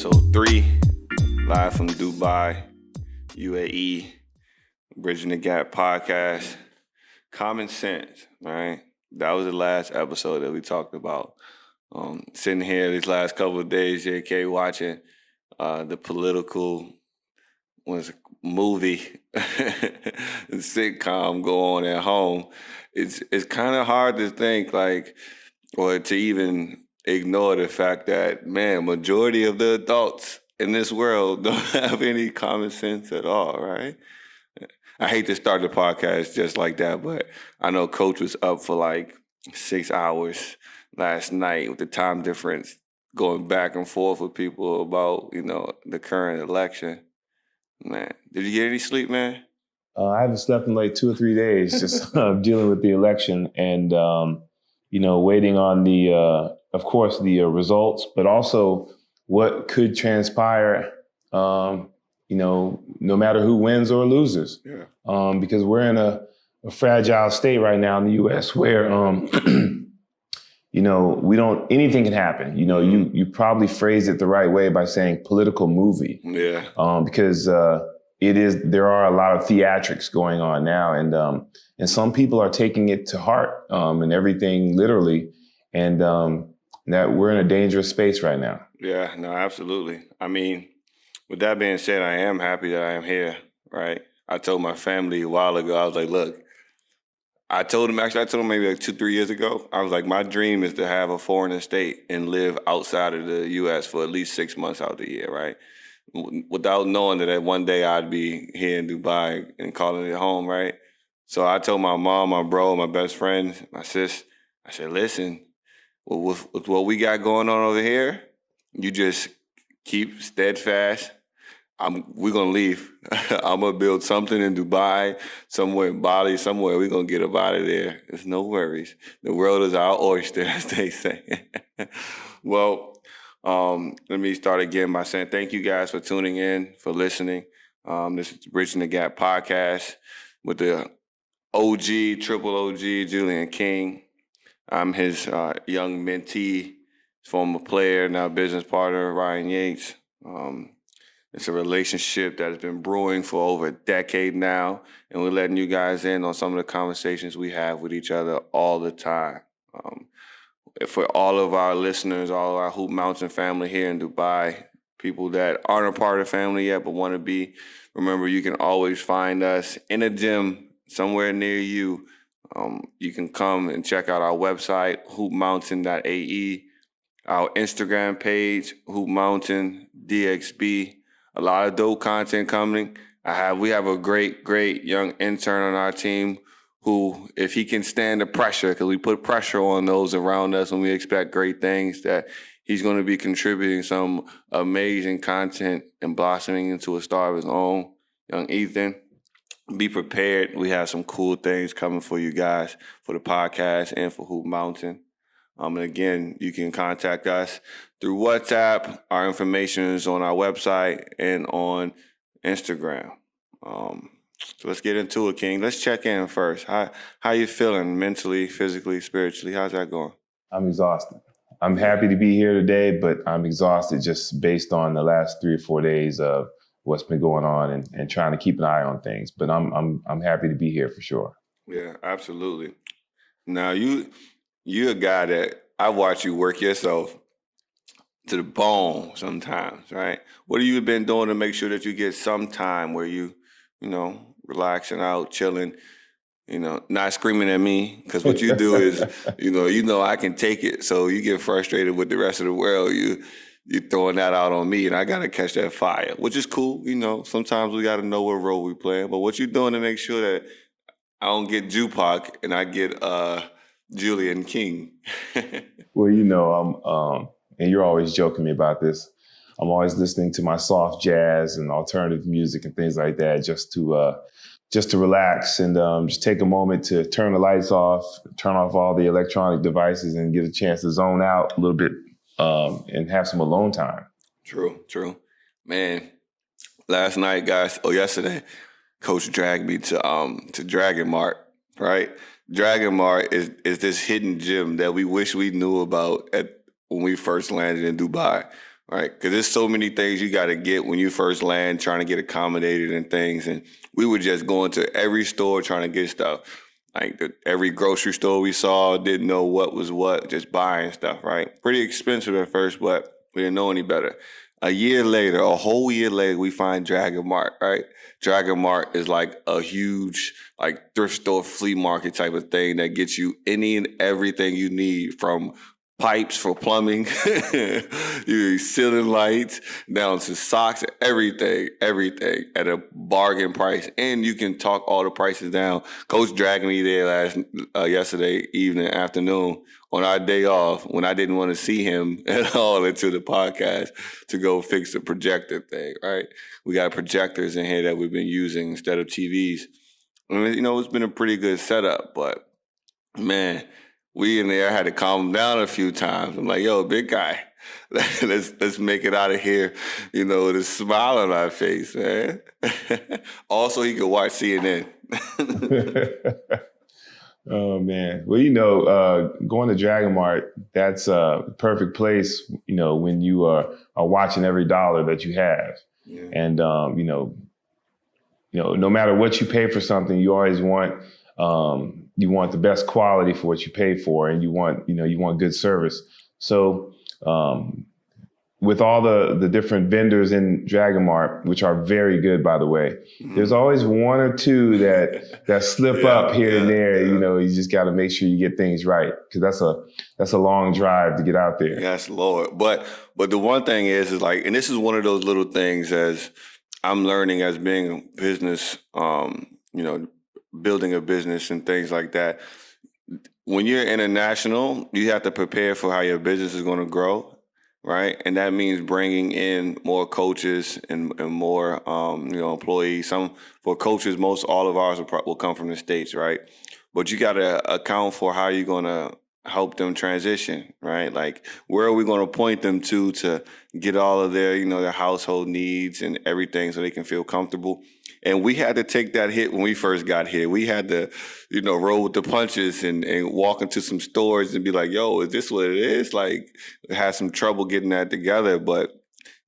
Episode 3, live from Dubai, UAE, Bridgin the Gap podcast. Common sense, right? That was the last episode that we talked about. Sitting here these last couple of days, JK, watching the political movie, the sitcom go on at home. It's kind of hard to think or to even ignore the fact that, man, majority of the adults in this world don't have any common sense at all, right? I hate to start the podcast just like that, but I know Coach was up for 6 hours last night with the time difference going back and forth with people about, the current election. Man, did you get any sleep, man? I haven't slept in 2 or 3 days, just dealing with the election and, waiting on of course, the results, but also what could transpire, no matter who wins or loses. Yeah. Because we're in a fragile state right now in the U.S. where, anything can happen. You probably phrased it the right way by saying political movie. Yeah. Because there are a lot of theatrics going on now, and some people are taking it to heart, and everything literally, and that we're in a dangerous space right now. Yeah, no, absolutely. I mean, with that being said, I am happy that I am here, right? I told my family a while ago, I was like, look, I told them maybe 2-3 years ago, I was like, my dream is to have a foreign estate and live outside of the U.S. for at least 6 months out of the year, right? Without knowing that one day I'd be here in Dubai and calling it home, right? So I told my mom, my bro, my best friend, my sis, I said, listen, with what we got going on over here, you just keep steadfast. We're going to leave. I'm going to build something in Dubai, somewhere in Bali, somewhere. We're going to get up out of there. There's no worries. The world is our oyster, as they say. Well, let me start again by saying thank you guys for tuning in, for listening. This is Bridgin the Gap podcast with the triple OG, Julian King. I'm his young mentee, former player, now business partner, Ryan Yates. It's a relationship that has been brewing for over a decade now, and we're letting you guys in on some of the conversations we have with each other all the time. For all of our listeners, all of our Hoop Mountain family here in Dubai, people that aren't a part of the family yet but want to be, remember you can always find us in a gym somewhere near you. You can come and check out our website, Hoopmountain.ae, our Instagram page, Hoopmountain.DXB. A lot of dope content coming. We have a great young intern on our team who, if he can stand the pressure, because we put pressure on those around us and we expect great things, that he's going to be contributing some amazing content and blossoming into a star of his own. Young Ethan, be prepared. We have some cool things coming for you guys, for the podcast and for Hoop Mountain. And again, you can contact us through WhatsApp. Our information is on our website and on Instagram. So let's get into it, King. Let's check in first. How you feeling mentally, physically, spiritually? How's that going? I'm exhausted. I'm happy to be here today, but I'm exhausted just based on the last 3 or 4 days of what's been going on and trying to keep an eye on things. But I'm happy to be here for sure. Yeah, absolutely. Now you're a guy that I watch you work yourself to the bone sometimes, right? What have you been doing to make sure that you get some time where you relaxing out, chilling, not screaming at me? Because what you do is, I can take it. So you get frustrated with the rest of the world. You're throwing that out on me, and I got to catch that fire, which is cool. Sometimes we got to know what role we play. But what you doing to make sure that I don't get Jupac and I get Julian King? Well, and you're always joking me about this. I'm always listening to my soft jazz and alternative music and things like that, just to relax and just take a moment to turn the lights off, turn off all the electronic devices, and get a chance to zone out a little bit and have some alone time. True, man. Last night, guys, yesterday, Coach dragged me to Dragon Mart, right? Dragon Mart is this hidden gym that we wish we knew about when we first landed in Dubai, right? Because there's so many things you got to get when you first land, trying to get accommodated and things. And we would just go into every store trying to get stuff. Like every grocery store we saw, didn't know what was what, just buying stuff, right? Pretty expensive at first, but we didn't know any better. A whole year later, we find Dragon Mart, right? Dragon Mart is like a huge like thrift store flea market type of thing that gets you any and everything you need, from pipes for plumbing, ceiling lights, down to socks, everything at a bargain price. And you can talk all the prices down. Coach dragged me there yesterday afternoon on our day off when I didn't want to see him at all into the podcast to go fix the projector thing, right? We got projectors in here that we've been using instead of TVs. And, it's been a pretty good setup, but man, we in there had to calm him down a few times. I'm like, yo, big guy, let's make it out of here, with a smile on our face, man. Also, he could watch CNN. Oh, man. Well, going to Dragon Mart, that's a perfect place, when you are watching every dollar that you have. Yeah. And, no matter what you pay for something, you always want the best quality for what you pay for, and you want good service. So with all the different vendors in Dragon Mart, which are very good, by the way, there's always one or two that slip up here and there. Yeah. You just got to make sure you get things right, because that's a long drive to get out there. Yes, Lord. But the one thing is like, and this is one of those little things as I'm learning as being a business, building a business and things like that. When you're international, you have to prepare for how your business is going to grow, right? And that means bringing in more coaches and more, employees. For coaches, all of ours will come from the States, right? But you got to account for how you're going to help them transition, right? Like, where are we going to point them to get all of their, their household needs and everything so they can feel comfortable? And we had to take that hit when we first got here. We had to, roll with the punches and walk into some stores and be like, yo, is this what it is? Like, had some trouble getting that together. But,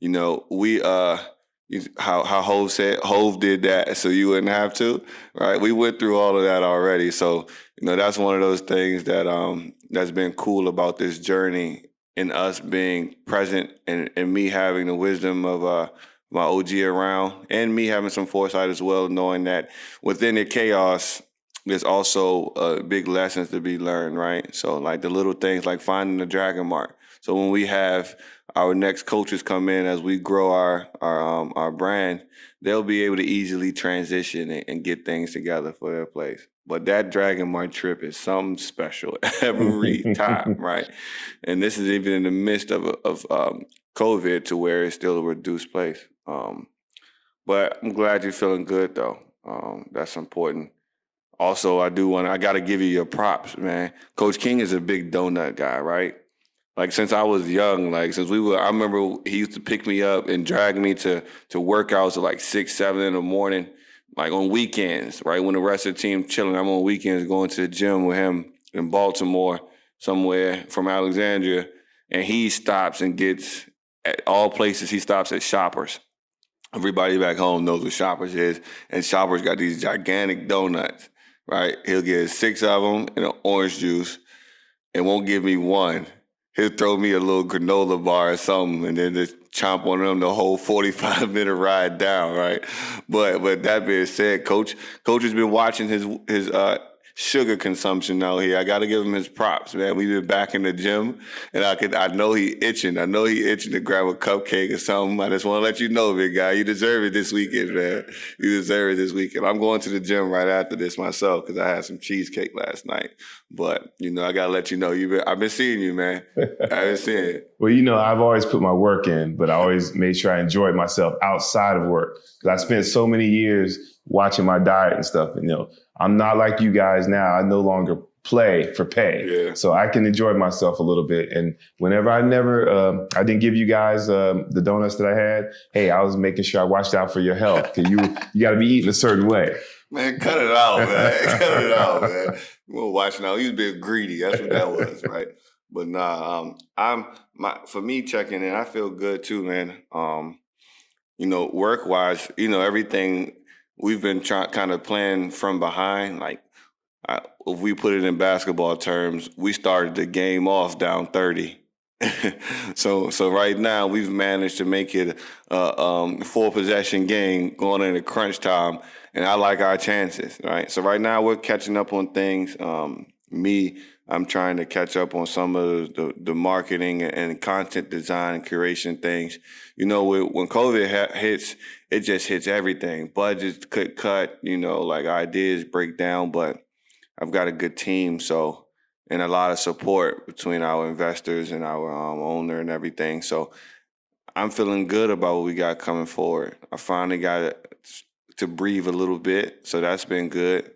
we, how Hove said, Hove did that so you wouldn't have to, right? We went through all of that already. So, that's one of those things that that's been cool about this journey, and us being present and me having the wisdom of my OG around, and me having some foresight as well, knowing that within the chaos, there's also big lessons to be learned, right? So like the little things like finding the Dragon Mart. So when we have our next coaches come in as we grow our brand, they'll be able to easily transition and get things together for their place. But that Dragon Mart trip is something special every time, right? And this is even in the midst of COVID, to where it's still a reduced place. But I'm glad you're feeling good, though. That's important. Also, I got to give you your props, man. Coach King is a big donut guy, right? Like, since I was young, I remember he used to pick me up and drag me to workouts at like 6, 7 in the morning, like on weekends, right? When the rest of the team chilling, I'm on weekends going to the gym with him in Baltimore, somewhere from Alexandria. And he stops and gets, at all places, he stops at Shoppers. Everybody back home knows what Shoppers is. And Shoppers got these gigantic donuts, right? He'll get 6 of them in an orange juice and won't give me one. He'll throw me a little granola bar or something and then just chomp on them the whole 45-minute ride down, right? But that being said, Coach has been watching his sugar consumption out here. I got to give him his props, man. We've been back in the gym, and I know he itching. I know he itching to grab a cupcake or something. I just want to let you know, big guy, you deserve it this weekend, man. You deserve it this weekend. I'm going to the gym right after this myself because I had some cheesecake last night. But, I got to let you know, I've been seeing you, man. I've been seeing it. Well, I've always put my work in, but I always made sure I enjoyed myself outside of work, because I spent so many years watching my diet and stuff. And, I'm not like you guys now. I no longer play for pay. Yeah. So I can enjoy myself a little bit. And whenever I didn't give you guys the donuts that I had, hey, I was making sure I watched out for your health, because you got to be eating a certain way. Man, cut it out, man. Cut it out, man. You won't watch now. He was being greedy. That's what that was, right? But nah, for me checking in, I feel good too, man. Work wise, everything we've been trying kind of playing from behind. Like, if we put it in basketball terms, we started the game off down 30. So right now we've managed to make it a 4 possession game going into crunch time, and I like our chances. Right. So right now we're catching up on things. I'm trying to catch up on some of the marketing and content design and curation things. When COVID hits, it just hits everything. Budgets could cut. Like ideas break down, but I've got a good team, and a lot of support between our investors and our owner and everything. So I'm feeling good about what we got coming forward. I finally got to breathe a little bit, so that's been good.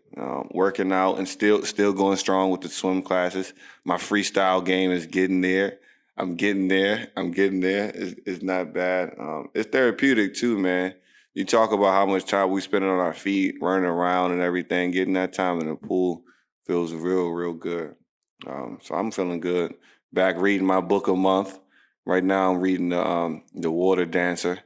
Working out and still going strong with the swim classes. My freestyle game is getting there. I'm getting there. It's not bad. It's therapeutic too, man. You talk about how much time we spend on our feet, running around and everything. Getting that time in the pool feels real, real good. So I'm feeling good. Back reading my book a month. Right now I'm reading the Water Dancer.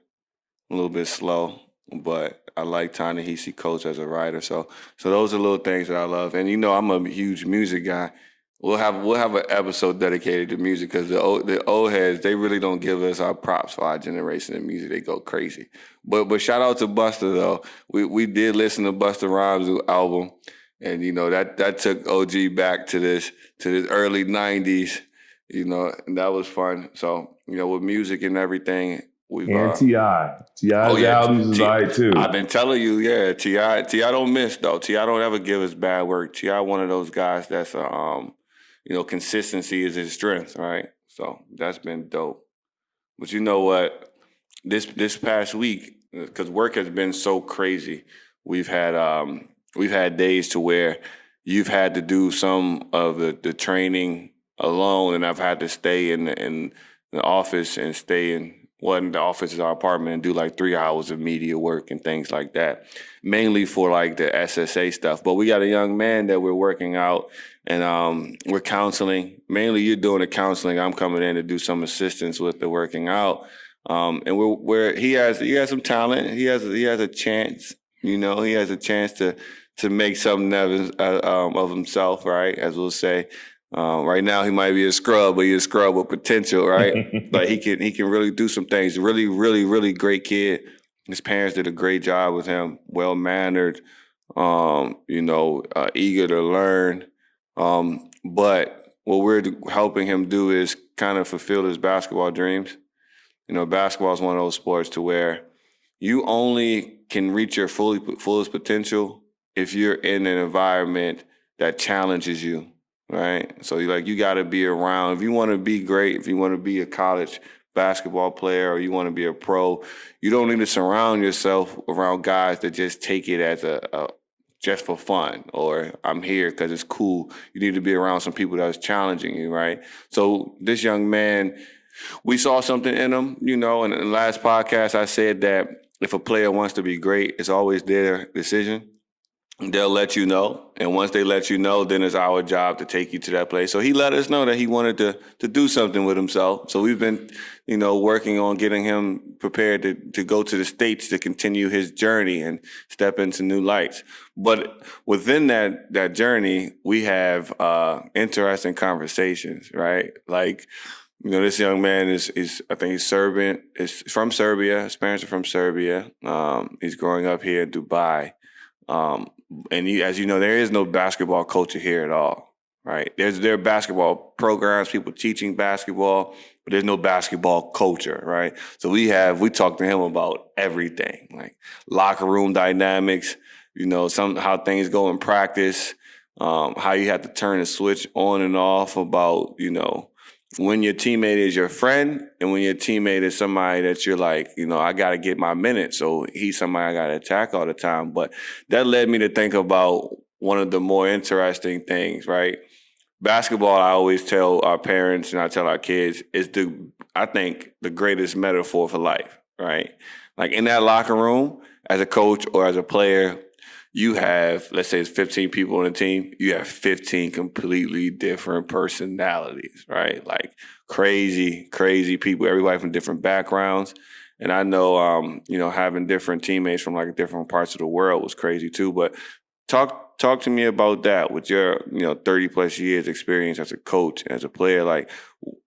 A little bit slow, but I like Ta-Nehisi Coates as a writer. So those are little things that I love. And I'm a huge music guy. We'll have an episode dedicated to music because the old heads, they really don't give us our props for our generation of music. They go crazy. But shout out to Busta though. We did listen to Busta Rhymes' album, and that took OG back to this early '90s. And that was fun. So with music and everything. And T.I.'s albums is all right too. I've been telling you, yeah, T.I. don't miss though. T.I. don't ever give us bad work. T.I. one of those guys that's consistency is his strength, right? So that's been dope. But you know what? This past week, because work has been so crazy, we've had days to where you've had to do some of the training alone, and I've had to stay in the office and stay in. The office is our apartment, and do like 3 hours of media work and things like that, mainly for like the SSA stuff. But we got a young man that we're working out, and we're counseling. Mainly you're doing the counseling. I'm coming in to do some assistance with the working out. And he has some talent. He has a chance. He has a chance to make something of himself, right? As we'll say. Right now he might be a scrub, but he's a scrub with potential, right? But he can really do some things. Really, really, really great kid. His parents did a great job with him. Well mannered, eager to learn. But what we're helping him do is kind of fulfill his basketball dreams. Basketball is one of those sports to where you only can reach your fullest potential if you're in an environment that challenges you. Right. So you got to be around. If you want to be great, if you want to be a college basketball player or you want to be a pro, you don't need to surround yourself around guys that just take it as a just for fun or I'm here because it's cool. You need to be around some people that's challenging you. Right. So this young man, we saw something in him, in the last podcast, I said that if a player wants to be great, it's always their decision. They'll let you know. And once they let you know, then it's our job to take you to that place. So he let us know that he wanted to do something with himself. So we've been, working on getting him prepared to go to the States to continue his journey and step into new lights. But within that journey, we have interesting conversations, right? Like, this young man is I think he's Serbian. Is from Serbia. His parents are from Serbia. He's growing up here in Dubai. And as you know, there is no basketball culture here at all, right? There are basketball programs, people teaching basketball, but there's no basketball culture, right? So we talked to him about everything, like locker room dynamics, how things go in practice, how you have to turn the switch on and off about, when your teammate is your friend and when your teammate is somebody that you're like, I got to get my minutes. So he's somebody I got to attack all the time. But that led me to think about one of the more interesting things, right? Basketball, I always tell our parents and I tell our kids, is I think the greatest metaphor for life, right? Like in that locker room, as a coach or as a player, you have, let's say it's 15 people on the team, you have 15 completely different personalities, right? Like crazy, crazy people, everybody from different backgrounds. And I know, having different teammates from like different parts of the world was crazy too. But talk to me about that with your, 30 plus years experience as a coach, as a player. Like,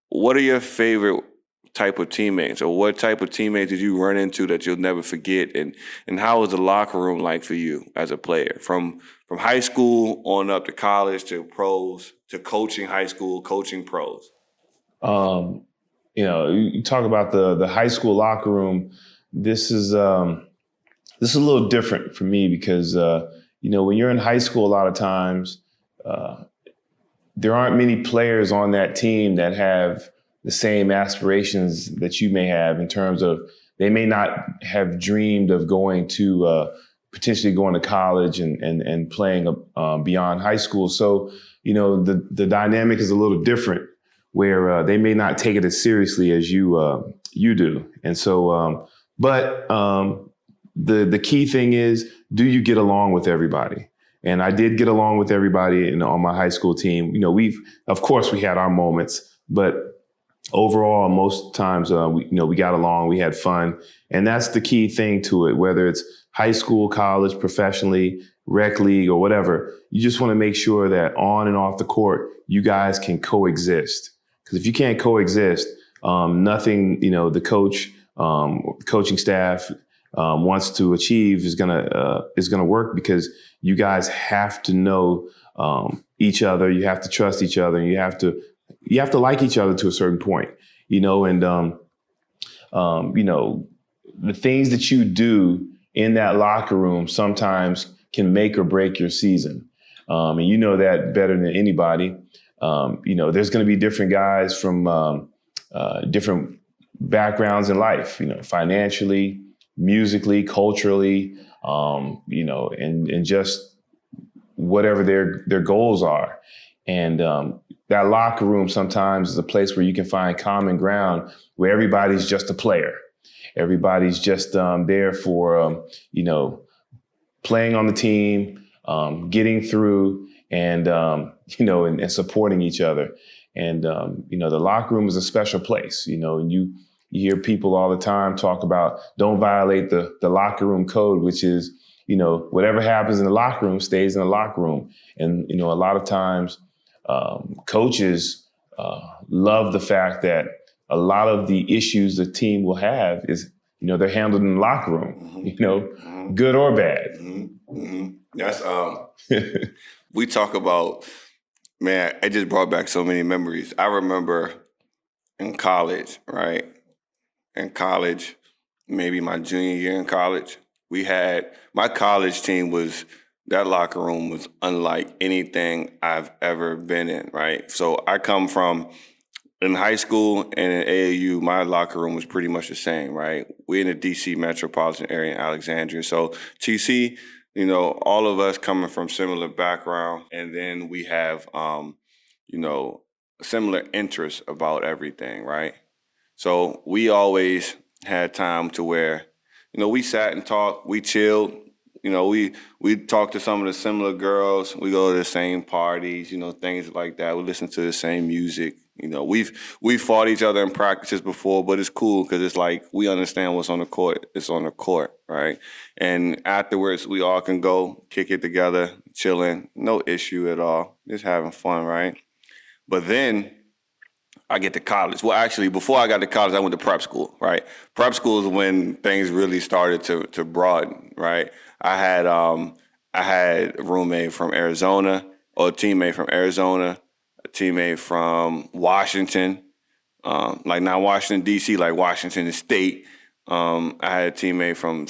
what are your favorite type of teammates, or what type of teammates did you run into that you'll never forget? And how was the locker room like for you as a player from high school on up to college to pros to coaching high school, coaching pros? You talk about the high school locker room. This is a little different for me because when you're in high school, a lot of times there aren't many players on that team that have the same aspirations that you may have, in terms of they may not have dreamed of going to potentially going to college and playing beyond high school. So, the dynamic is a little different, where they may not take it as seriously as you do. And so, but the key thing is, do you get along with everybody? And I did get along with everybody on my high school team. Of course we had our moments, but overall, most times, we got along, we had fun. And that's the key thing to it, whether it's high school, college, professionally, rec league, or whatever. You just want to make sure that on and off the court, you guys can coexist. Because if you can't coexist, nothing, the coaching staff wants to achieve is gonna work, because you guys have to know each other, you have to trust each other, and you have to like each other to a certain point, and the things that you do in that locker room sometimes can make or break your season. And you know that better than anybody. There's going to be different guys from different backgrounds in life, financially, musically, culturally, and just whatever their goals are. And that locker room sometimes is a place where you can find common ground, where everybody's just a player. Everybody's just there for, playing on the team, getting through, and supporting each other. And, the locker room is a special place, and you hear people all the time talk about don't violate the locker room code, which is, whatever happens in the locker room stays in the locker room. And, a lot of times coaches love the fact that a lot of the issues the team will have is, they're handled in the locker room, good or bad. That's, we talk about, man, it just brought back so many memories. I remember in college, right? In college, maybe my junior year in college, my college team that locker room was unlike anything I've ever been in, right? So I come from, in high school and in AAU, my locker room was pretty much the same, right? We're in the D.C. metropolitan area in Alexandria. So TC, all of us coming from similar background, and then we have, similar interests about everything, right? So we always had time to where, we sat and talked, we chilled. We talk to some of the similar girls. We go to the same parties, things like that. We listen to the same music. We've fought each other in practices before, but it's cool because it's like we understand what's on the court. It's on the court, right? And afterwards, we all can go kick it together, chilling, no issue at all, just having fun, right? But then I get to college. Well, actually, before I got to college, I went to prep school, right? Prep school is when things really started to broaden, right? I had a roommate from Arizona, or a teammate from Arizona, a teammate from Washington, like not Washington, D.C., like Washington State. I had a teammate from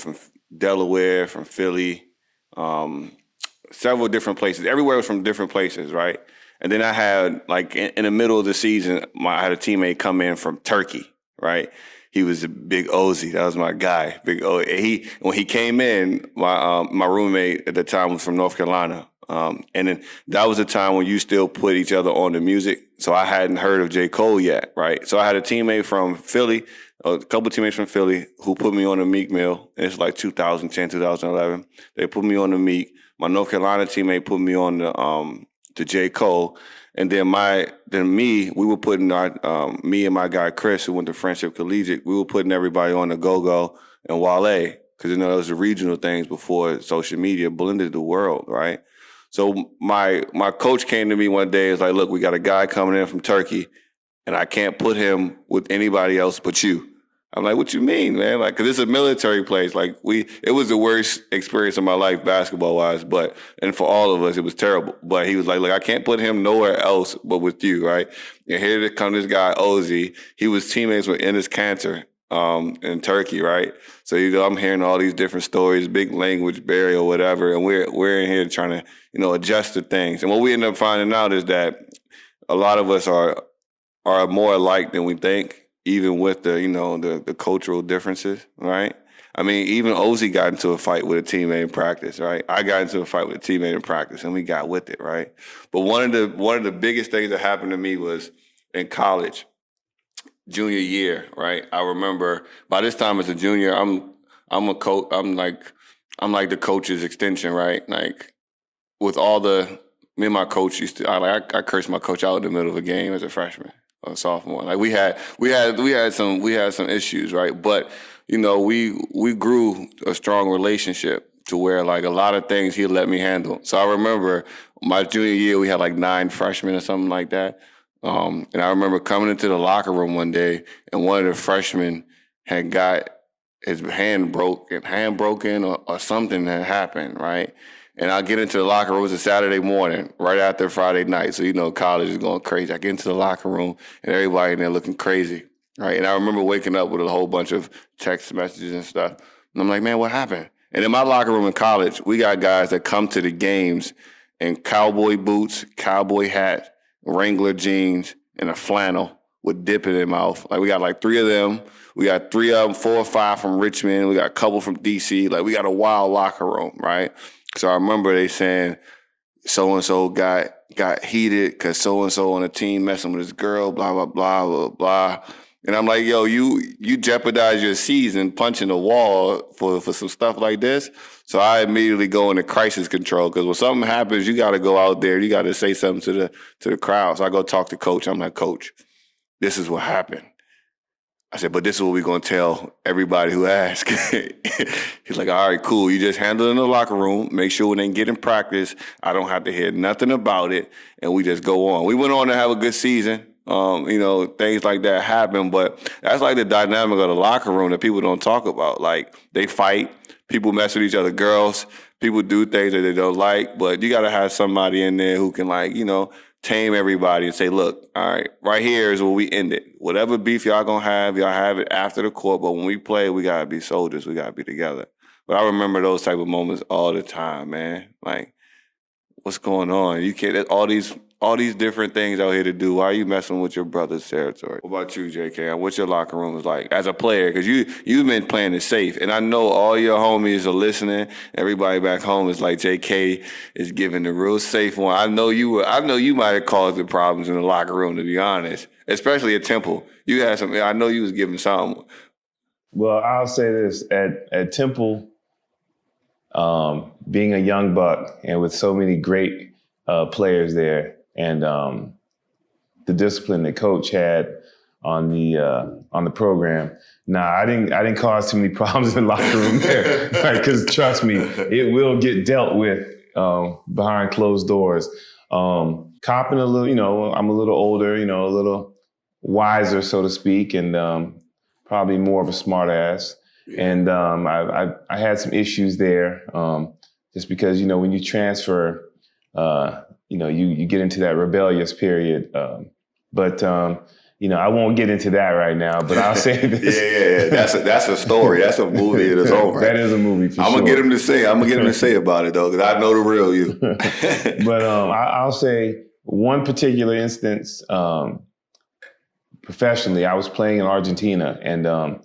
Delaware, from Philly, several different places. Everywhere was from different places, right? And then I had, like, in the middle of the season, I had a teammate come in from Turkey, right? He was a Big Ozzy. That was my guy, Big O. When he came in, my roommate at the time was from North Carolina, And then that was a time when you still put each other on the music. So I hadn't heard of J. Cole yet, right? So I had a teammate from Philly, a couple of teammates from Philly who put me on the Meek Mill. It's like 2010, 2011. They put me on the Meek. My North Carolina teammate put me on the J. Cole. And then we were putting me and my guy Chris, who went to Friendship Collegiate, we were putting everybody on the Go-Go and Wale, because it was the regional things before social media blended the world, right? So my coach came to me one day. It's like, look, we got a guy coming in from Turkey, and I can't put him with anybody else but you. I'm like, what you mean, man? Like, cause it's a military place. Like it was the worst experience of my life basketball wise, and for all of us, it was terrible. But he was like, look, I can't put him nowhere else but with you, right? And here comes this guy, Ozzy. He was teammates with Enes Kanter in Turkey, right? So I'm hearing all these different stories, big language barrier, whatever, and we're in here trying to adjust to things. And what we end up finding out is that a lot of us are more alike than we think, even with the cultural differences, right? I mean, even Ozzy got into a fight with a teammate in practice, right? I got into a fight with a teammate in practice, and we got with it, right? But one of the biggest things that happened to me was in college, junior year, right? I remember by this time as a junior, I'm a coach. I'm like the coach's extension, right? Like with all me and my coach used to, I cursed my coach out in the middle of a game as a freshman. A sophomore. Like we had some issues, right? But we grew a strong relationship to where like a lot of things he let me handle. So I remember my junior year we had like 9 freshmen or something like that. And I remember coming into the locker room one day and one of the freshmen had got his hand broken or something had happened, right? And I get into the locker room. It was a Saturday morning, right after Friday night. So, college is going crazy. I get into the locker room, and everybody in there looking crazy, right? And I remember waking up with a whole bunch of text messages and stuff. And I'm like, man, what happened? And in my locker room in college, we got guys that come to the games in cowboy boots, cowboy hat, Wrangler jeans, and a flannel with dip in their mouth. Like, we got like 3 of them. We got 3 of them, 4 or 5 from Richmond. We got a couple from D.C. Like, we got a wild locker room, right? So I remember they saying so-and-so got heated because so-and-so on the team messing with his girl, blah, blah, blah, blah, blah. And I'm like, yo, you jeopardize your season punching the wall for some stuff like this. So I immediately go into crisis control because when something happens, you got to go out there. You got to say something to the crowd. So I go talk to Coach. I'm like, Coach, this is what happened. I said, but this is what we're going to tell everybody who asks. He's like, all right, cool. You just handle it in the locker room. Make sure when they get in practice, I don't have to hear nothing about it. And we just go on. We went on to have a good season. Things like that happen. But that's like the dynamic of the locker room that people don't talk about. Like, they fight. People mess with each other. Girls, people do things that they don't like. But you got to have somebody in there who can, tame everybody and say, look, all right, right here is where we end it. Whatever beef y'all gonna have, y'all have it after the court. But when we play, we gotta be soldiers. We gotta be together. But I remember those type of moments all the time, man. Like, what's going on? You can't all these different things out here to do. Why are you messing with your brother's territory? What about you, JK? What's your locker room is like as a player? Because you've been playing it safe, and I know all your homies are listening. Everybody back home is like, JK is giving the real safe one. I know you might have caused the problems in the locker room, to be honest, especially at Temple. You had some. I know you was giving some. Well, I'll say this at Temple, being a young buck and with so many great players there. And the discipline that Coach had on the program. I didn't cause too many problems in the locker room there, because trust me, it will get dealt with behind closed doors. Copping a little, I'm a little older, a little wiser, so to speak, and probably more of a smart ass. And I had some issues there, just because when you transfer. You get into that rebellious period. But I won't get into that right now, but I'll say this. Yeah. That's a story. That's a movie in its own right. That is a movie for sure. I'm going to get him to say about it, though, because I know the real you. But I'll say one particular instance, professionally, I was playing in Argentina, and I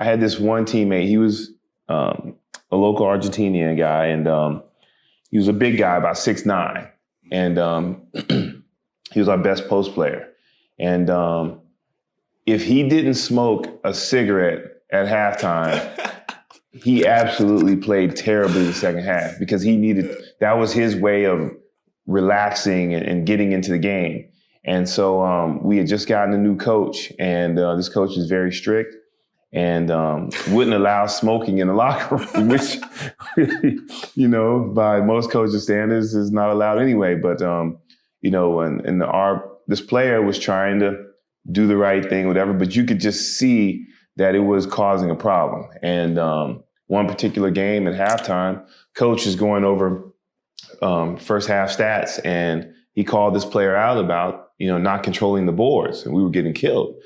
had this one teammate. He was a local Argentinian guy, and he was a big guy, about 6'9", and he was our best post player. And if he didn't smoke a cigarette at halftime, he absolutely played terribly the second half because that was his way of relaxing and getting into the game. And so we had just gotten a new coach, and this coach is very strict and wouldn't allow smoking in the locker room, which, by most coaches' standards is not allowed anyway. But, this player was trying to do the right thing, whatever, but you could just see that it was causing a problem. And one particular game at halftime, coach is going over first half stats, and he called this player out about, not controlling the boards, and we were getting killed.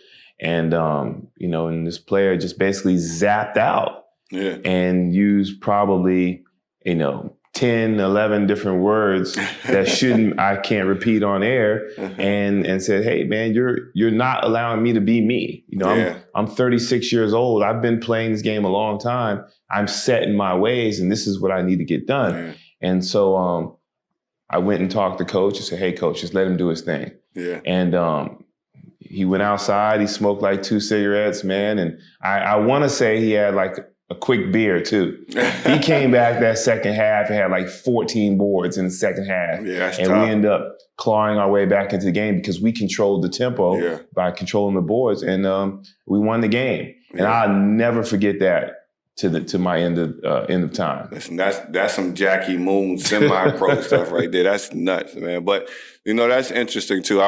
And, and this player just basically zapped out and used probably, 10, 11 different words that I can't repeat on air, and said, hey man, you're not allowing me to be me. I'm 36 years old. I've been playing this game a long time. I'm set in my ways, and this is what I need to get done. Yeah. And so I went and talked to coach and said, hey coach, just let him do his thing. Yeah. And he went outside, he smoked like 2 cigarettes, man. And I want to say he had like a quick beer too. He came back that second half and had like 14 boards in the second half. Yeah, that's and tough. We ended up clawing our way back into the game because we controlled the tempo by controlling the boards, and we won the game. And I'll never forget that to my end of time. Listen, that's some Jackie Moon semi-pro stuff right there. That's nuts, man. But that's interesting too.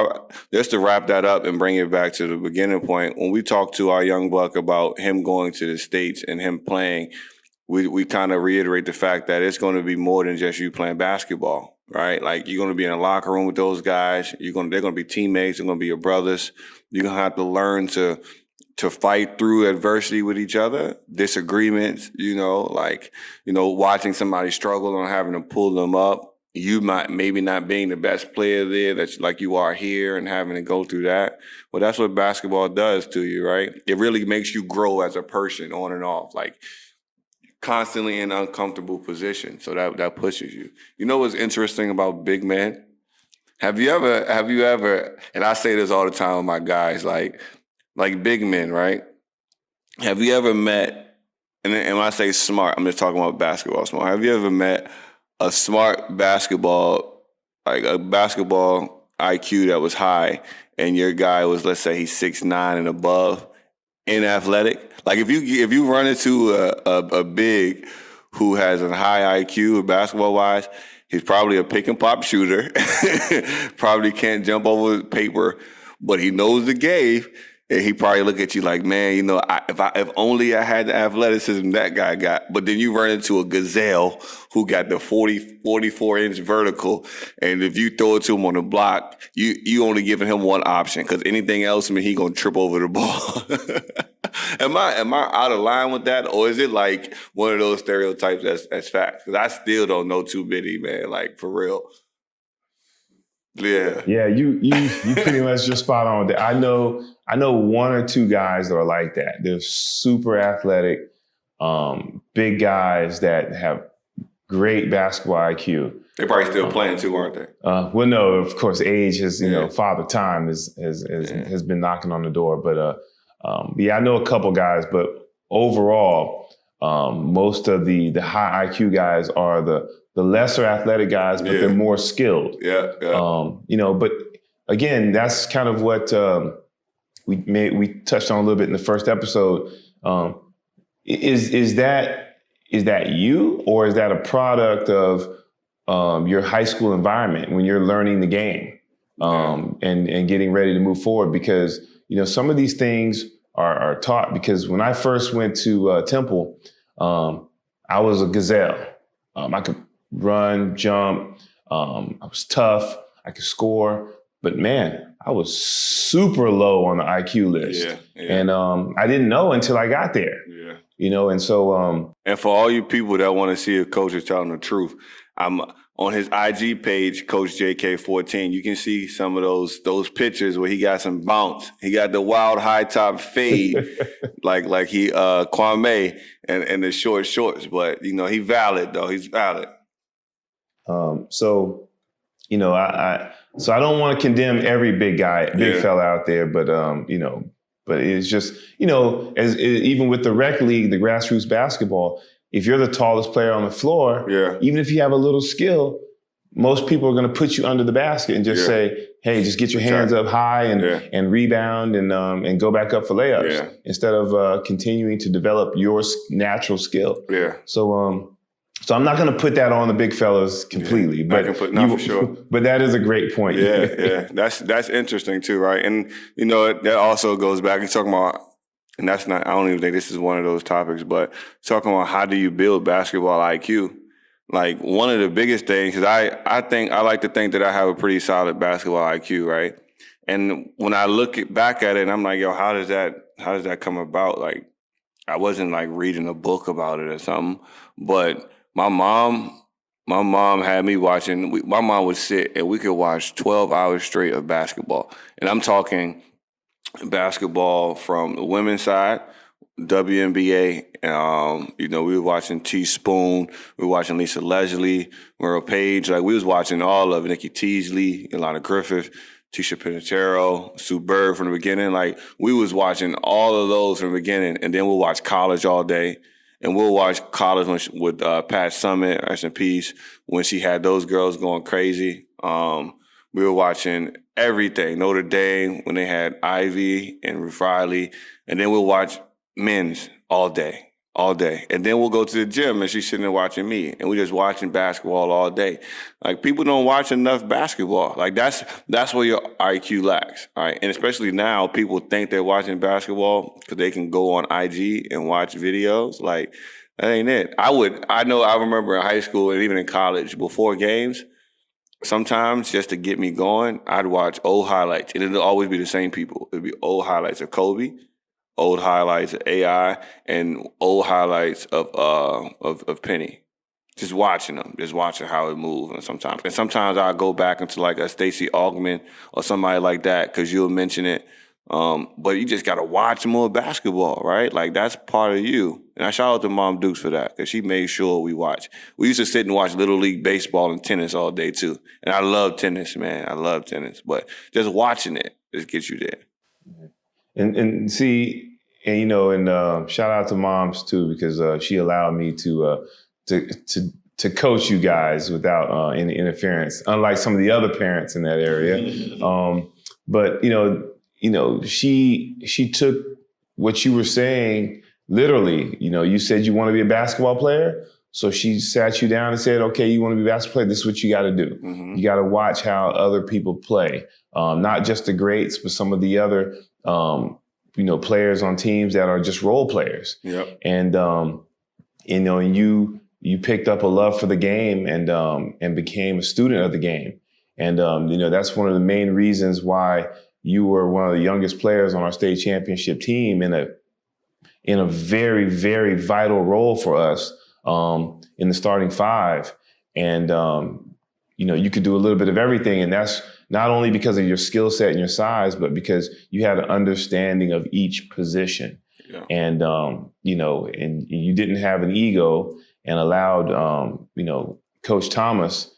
Just to wrap that up and bring it back to the beginning point, when we talked to our young buck about him going to the States and him playing, we kind of reiterate the fact that it's going to be more than just you playing basketball, right? Like, you're going to be in a locker room with those guys. They're going to be teammates. They're going to be your brothers. You're going to have to learn to fight through adversity with each other, disagreements, watching somebody struggle and having to pull them up. You maybe not being the best player there that's like you are here and having to go through that. Well, that's what basketball does to you, right? It really makes you grow as a person on and off, like constantly in uncomfortable positions. So that pushes you. You know what's interesting about big men? Have you ever, and I say this all the time with my guys, like big men, right? Have you ever met, and when I say smart, I'm just talking about basketball smart. Have you ever met a smart basketball, like a basketball IQ that was high, and your guy was, let's say he's 6'9" and above, in athletic? Like if you run into a big who has a high IQ basketball-wise, he's probably a pick and pop shooter, probably can't jump over paper, but he knows the game. And he probably look at you like, man, if only I had the athleticism that guy got. But then you run into a gazelle who got the 44-inch vertical, and if you throw it to him on the block, you only giving him one option, because anything else, he gonna trip over the ball. Am I out of line with that, or is it like one of those stereotypes that's fact? Because I still don't know too many, man. Like, for real. Yeah. Yeah, you pretty much just spot on with that. I know one or two guys that are like that. They're super athletic, big guys that have great basketball IQ. They're probably still playing too, aren't they? Well, no, of course, age has, Father Time has been knocking on the door. But I know a couple guys, but overall, most of the high IQ guys are the lesser athletic guys, but they're more skilled. Yeah. But again, that's kind of what we touched on a little bit in the first episode. Is that you, or is that a product of your high school environment when you're learning the game and getting ready to move forward? Because some of these things are taught. Because when I first went to Temple, I was a gazelle. I could run, jump. I was tough. I could score. But man, I was super low on the IQ list. And I didn't know until I got there. And so... and for all you people that want to see a coach is telling the truth, I'm on his IG page, Coach JK14. You can see some of those pictures where he got some bounce. He got the wild high top fade, like he Kwame and the short shorts. But he valid though. He's valid. So, so I don't want to condemn every big fella out there, but but it's just, even with the rec league, the grassroots basketball, if you're the tallest player on the floor, even if you have a little skill, most people are going to put you under the basket and just say, "Hey, just get your hands up high and rebound and go back up for layups," instead of continuing to develop your natural skill. So I'm not going to put that on the big fellas completely, but for sure. But that is a great point. That's interesting too, right? And that also goes back and talking about, and that's not. I don't even think this is one of those topics, but talking about how do you build basketball IQ? Like one of the biggest things, because I like to think that I have a pretty solid basketball IQ, right? And when I look back at it, I'm like, yo, how does that come about? Like, I wasn't like reading a book about it or something, but my mom had me watching. My mom would sit and we could watch 12 hours straight of basketball, and I'm talking basketball from the women's side, WNBA. We were watching Teaspoon, we were watching Lisa Leslie, Merle Page. Like we was watching all of Nikki Teasley, Ilana Griffith, Tisha Pinatero, Sue Bird from the beginning. Like we was watching all of those from the beginning, and then we'll watch college all day. And we'll watch college with Pat Summitt, rest in peace, when she had those girls going crazy. We were watching everything, Notre Dame, when they had Ivy and Ruth Riley. And then we'll watch men's all day. And then we'll go to the gym and she's sitting there watching me. And we're just watching basketball all day. Like people don't watch enough basketball. Like that's where your IQ lacks, all right? And especially now, people think they're watching basketball because they can go on IG and watch videos. Like that ain't it. I remember in high school and even in college, before games, sometimes just to get me going, I'd watch old highlights. And it'll always be the same people. It'd be old highlights of Kobe, old highlights of AI, and old highlights of Penny. Just watching them, just watching how it moves. And sometimes I'll go back into like a Stacey Augmon or somebody like that because you'll mention it. But you just got to watch more basketball, right? Like that's part of you. And I shout out to Mom Dukes for that because she made sure we watch. We used to sit and watch Little League baseball and tennis all day too. And I love tennis, man. I love tennis. But just watching it just gets you there. And see, and shout out to Moms too, because she allowed me to coach you guys without any interference, unlike some of the other parents in that area. But she took what you were saying literally. You said you want to be a basketball player, so she sat you down and said, "Okay, you want to be a basketball player. This is what you got to do. You got to watch how other people play, not just the greats, but some of the other." Players on teams that are just role players. Yep. And, and you picked up a love for the game and became a student of the game. And, that's one of the main reasons why you were one of the youngest players on our state championship team in a very, very vital role for us in the starting five. And, you could do a little bit of everything. And that's not only because of your skill set and your size, but because you had an understanding of each position. Yeah. And, and you didn't have an ego and allowed, Coach Thomas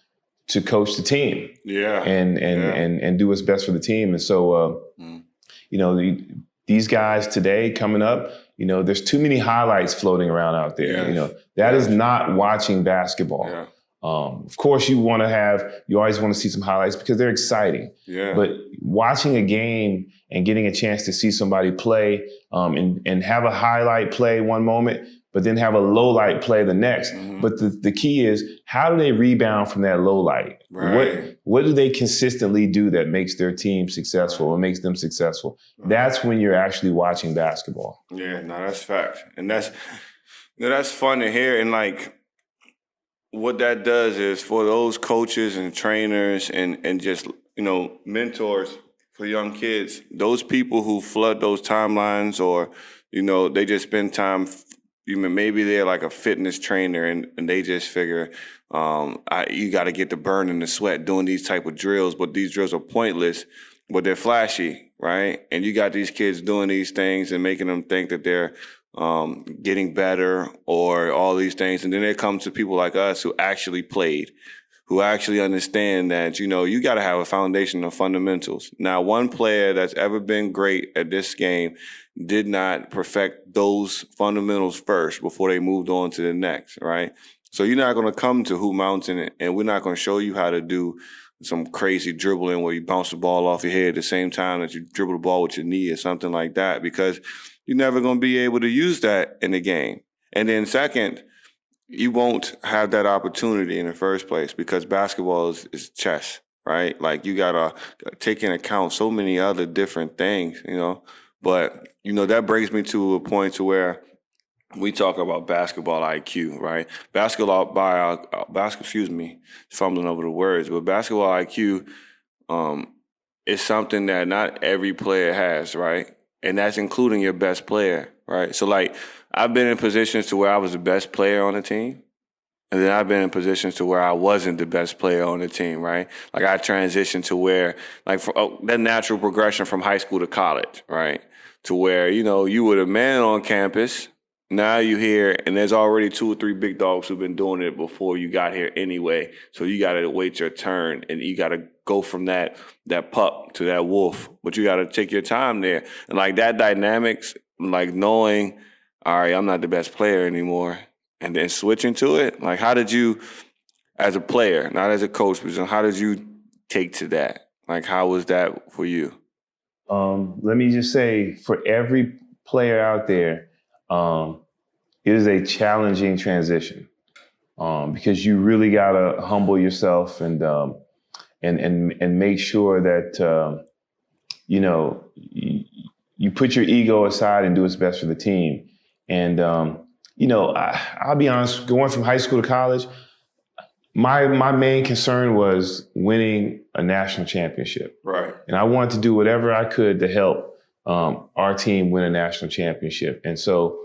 to coach the team. Yeah. And do what's best for the team. And so, these guys today coming up, there's too many highlights floating around out there. Yeah. That is not watching basketball. Yeah. Of course, you always want to see some highlights because they're exciting. Yeah. But watching a game and getting a chance to see somebody play and have a highlight play one moment, but then have a low light play the next. Mm-hmm. But the key is, how do they rebound from that low light? Right. What do they consistently do that makes their team successful or makes them successful? Right. That's when you're actually watching basketball. Yeah, no, that's fact. And that's fun to hear. And like, what that does is for those coaches and trainers and just, mentors for young kids, those people who flood those timelines or, they just spend time, maybe they're like a fitness trainer and they just figure you got to get the burn and the sweat doing these type of drills, but these drills are pointless, but they're flashy, right? And you got these kids doing these things and making them think that they're getting better or all these things. And then it comes to people like us who actually played, who actually understand that, you got to have a foundation of fundamentals. Now, one player that's ever been great at this game did not perfect those fundamentals first before they moved on to the next, right? So you're not going to come to Hoop Mountain and we're not going to show you how to do some crazy dribbling where you bounce the ball off your head at the same time that you dribble the ball with your knee or something like that, because you're never going to be able to use that in the game. And then second, you won't have that opportunity in the first place because basketball is chess, right? Like you got to take into account so many other different things, But, that brings me to a point to where we talk about basketball IQ, right? Fumbling over the words, but basketball IQ is something that not every player has, right? And that's including your best player, right? So, like, I've been in positions to where I was the best player on the team, and then I've been in positions to where I wasn't the best player on the team, right? Like, I transitioned to where, like, that natural progression from high school to college, right? To where, you were the man on campus. Now you here, and there's already 2 or 3 big dogs who've been doing it before you got here anyway. So you got to wait your turn, and you got to go from that pup to that wolf. But you got to take your time there. And, like, that dynamics, like, knowing, all right, I'm not the best player anymore, and then switching to it. Like, how did you, as a player, not as a coach, but how did you take to that? Like, how was that for you? Let me just say, for every player out there, it is a challenging transition because you really gotta humble yourself and make sure that you put your ego aside and do what's best for the team. And I'll be honest, going from high school to college, my main concern was winning a national championship. Right. And I wanted to do whatever I could to help our team win a national championship. And so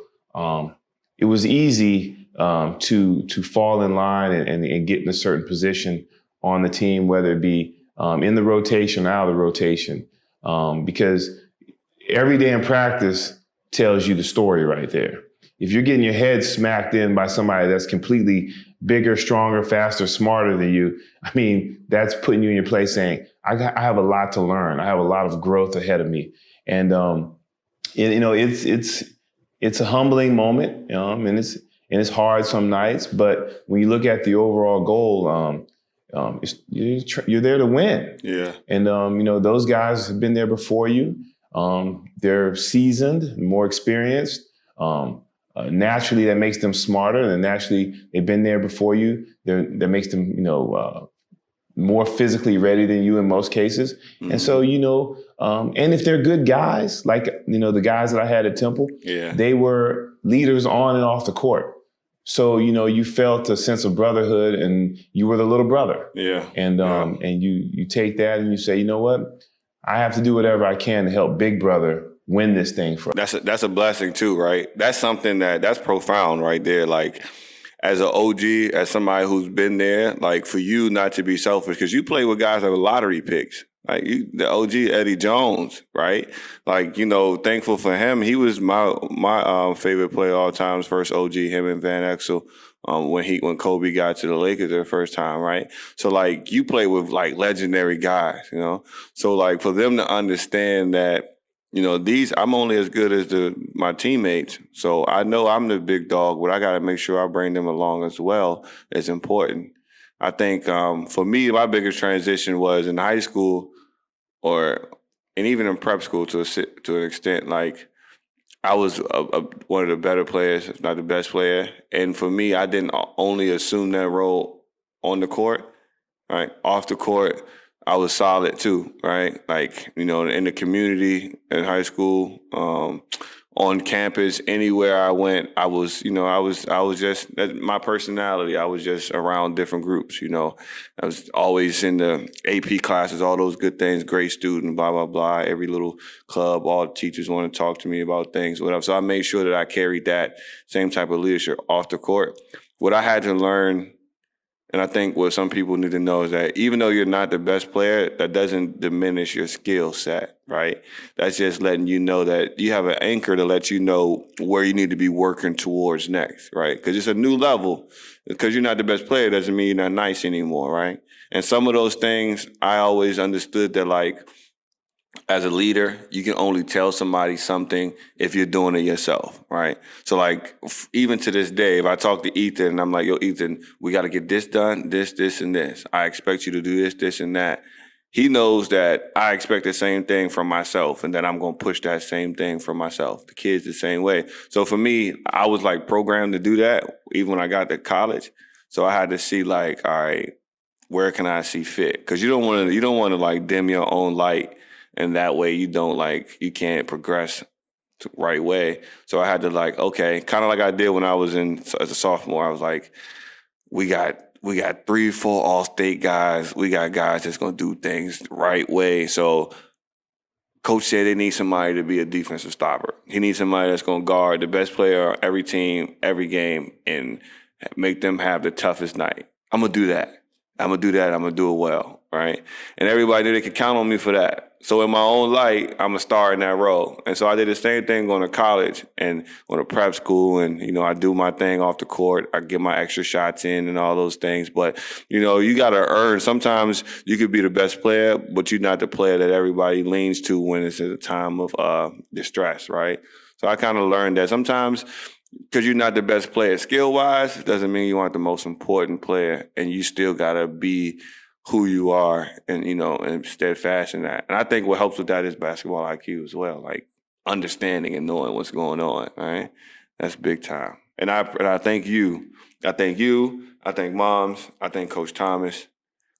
it was easy to fall in line and get in a certain position on the team, whether it be in the rotation or out of the rotation, because every day in practice tells you the story right there. If you're getting your head smacked in by somebody that's completely bigger, stronger, faster, smarter than you, I mean, that's putting you in your place saying, I have a lot to learn. I have a lot of growth ahead of me. And, it's a humbling moment, and it's hard some nights, but when you look at the overall goal, you're there to win. Yeah. And, those guys have been there before you. They're seasoned, more experienced. Naturally, that makes them smarter, and naturally, they've been there before you. That makes them, more physically ready than you in most cases. Mm-hmm. And so, and if they're good guys, like, the guys that I had at Temple, they were leaders on and off the court. So, you felt a sense of brotherhood, and you were the little brother. Yeah. And you take that and you say, you know what? I have to do whatever I can to help Big Brother win this thing for us. That's a blessing too, right? That's something that's profound right there. Like, as an OG, as somebody who's been there, like, for you not to be selfish, because you play with guys that were lottery picks. Like, the OG Eddie Jones, right? Like, thankful for him. He was my favorite player of all time's first OG, him and Van Exel, when Kobe got to the Lakers their first time, right? So, like, you play with, like, legendary guys, So, like, for them to understand that, I'm only as good as my teammates. So I know I'm the big dog, but I got to make sure I bring them along as well. It's important. I think for me, my biggest transition was in high school and even in prep school to an extent. Like, I was one of the better players, if not the best player. And for me, I didn't only assume that role on the court, right? Off the court, I was solid too, right? Like, in the community, in high school, on campus, anywhere I went, I was just, that's my personality. I was just around different groups, I was always in the AP classes, all those good things, great student, blah, blah, blah. Every little club, all the teachers want to talk to me about things, whatever. So I made sure that I carried that same type of leadership off the court. What I had to learn And I think what some people need to know is that even though you're not the best player, that doesn't diminish your skill set, right? That's just letting you know that you have an anchor to let you know where you need to be working towards next, right? Because it's a new level. Because you're not the best player doesn't mean you're not nice anymore, right? And some of those things, I always understood that, like, as a leader, you can only tell somebody something if you're doing it yourself, right? So, like, even to this day, if I talk to Ethan and I'm like, yo, Ethan, we got to get this done, this, and this. I expect you to do this, and that. He knows that I expect the same thing from myself and that I'm going to push that same thing from myself. The kids the same way. So for me, I was like programmed to do that even when I got to college. So I had to see, like, all right, where can I see fit? Because you don't want to like dim your own light, and that way you can't progress the right way. So I had to, like, okay, kind of like I did when I was as a sophomore. I was like, we got 3-4 all-state guys. We got guys that's going to do things the right way. So coach said they need somebody to be a defensive stopper. He needs somebody that's going to guard the best player on every team, every game, and make them have the toughest night. I'm going to do that. I'm going to do it well, right? And everybody knew they could count on me for that. So in my own light, I'm a star in that role. And so I did the same thing going to college and going to prep school. And, I do my thing off the court. I get my extra shots in and all those things. But, you got to earn. Sometimes you could be the best player, but you're not the player that everybody leans to when it's at a time of distress, right? So I kind of learned that sometimes because you're not the best player skill-wise, it doesn't mean you aren't the most important player. And you still got to be who you are and, and steadfast in that. And I think what helps with that is basketball IQ as well, like understanding and knowing what's going on, right? That's big time. And I thank you. I thank Moms. I thank Coach Thomas,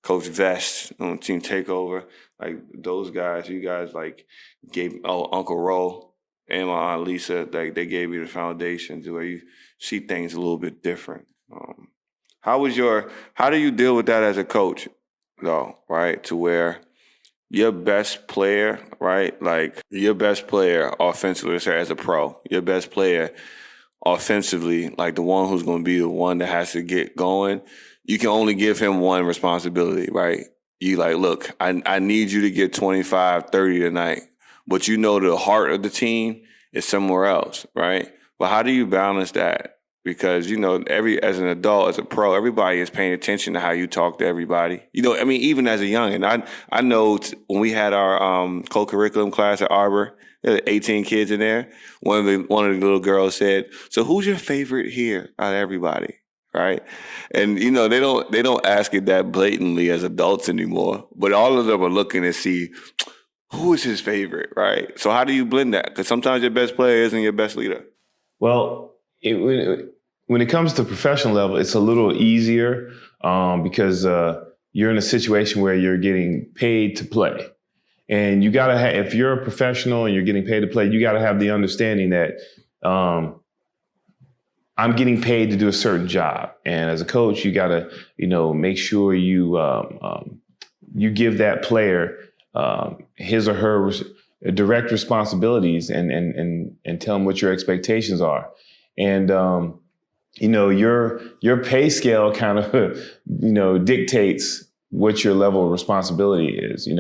Coach Vest on Team Takeover. Like those guys, you guys like gave Uncle Ro and my Aunt Lisa, like they gave me the foundation to where you see things a little bit different. How do you deal with that as a coach, though, right? To where your best player, right? Like your best player offensively, say as a pro, your best player offensively, like the one who's going to be the one that has to get going, you can only give him one responsibility, right? You like, look, I need you to get 25, 30 tonight, but the heart of the team is somewhere else, right? But how do you balance that? Because, as an adult, as a pro, everybody is paying attention to how you talk to everybody. Even as a youngin', I know when we had our co-curriculum class at Arbor, there were 18 kids in there. One of the little girls said, "So who's your favorite here out of everybody?" Right? And they don't ask it that blatantly as adults anymore. But all of them are looking to see who is his favorite, right? So how do you blend that? Because sometimes your best player isn't your best leader. Well, when it comes to professional level, it's a little easier because you're in a situation where you're getting paid to play. And you got to have, if you're a professional and you're getting paid to play, you got to have the understanding that I'm getting paid to do a certain job. And as a coach, you got to, make sure you give that player his or her direct responsibilities and tell them what your expectations are. And, your pay scale kind of, dictates what your level of responsibility is, and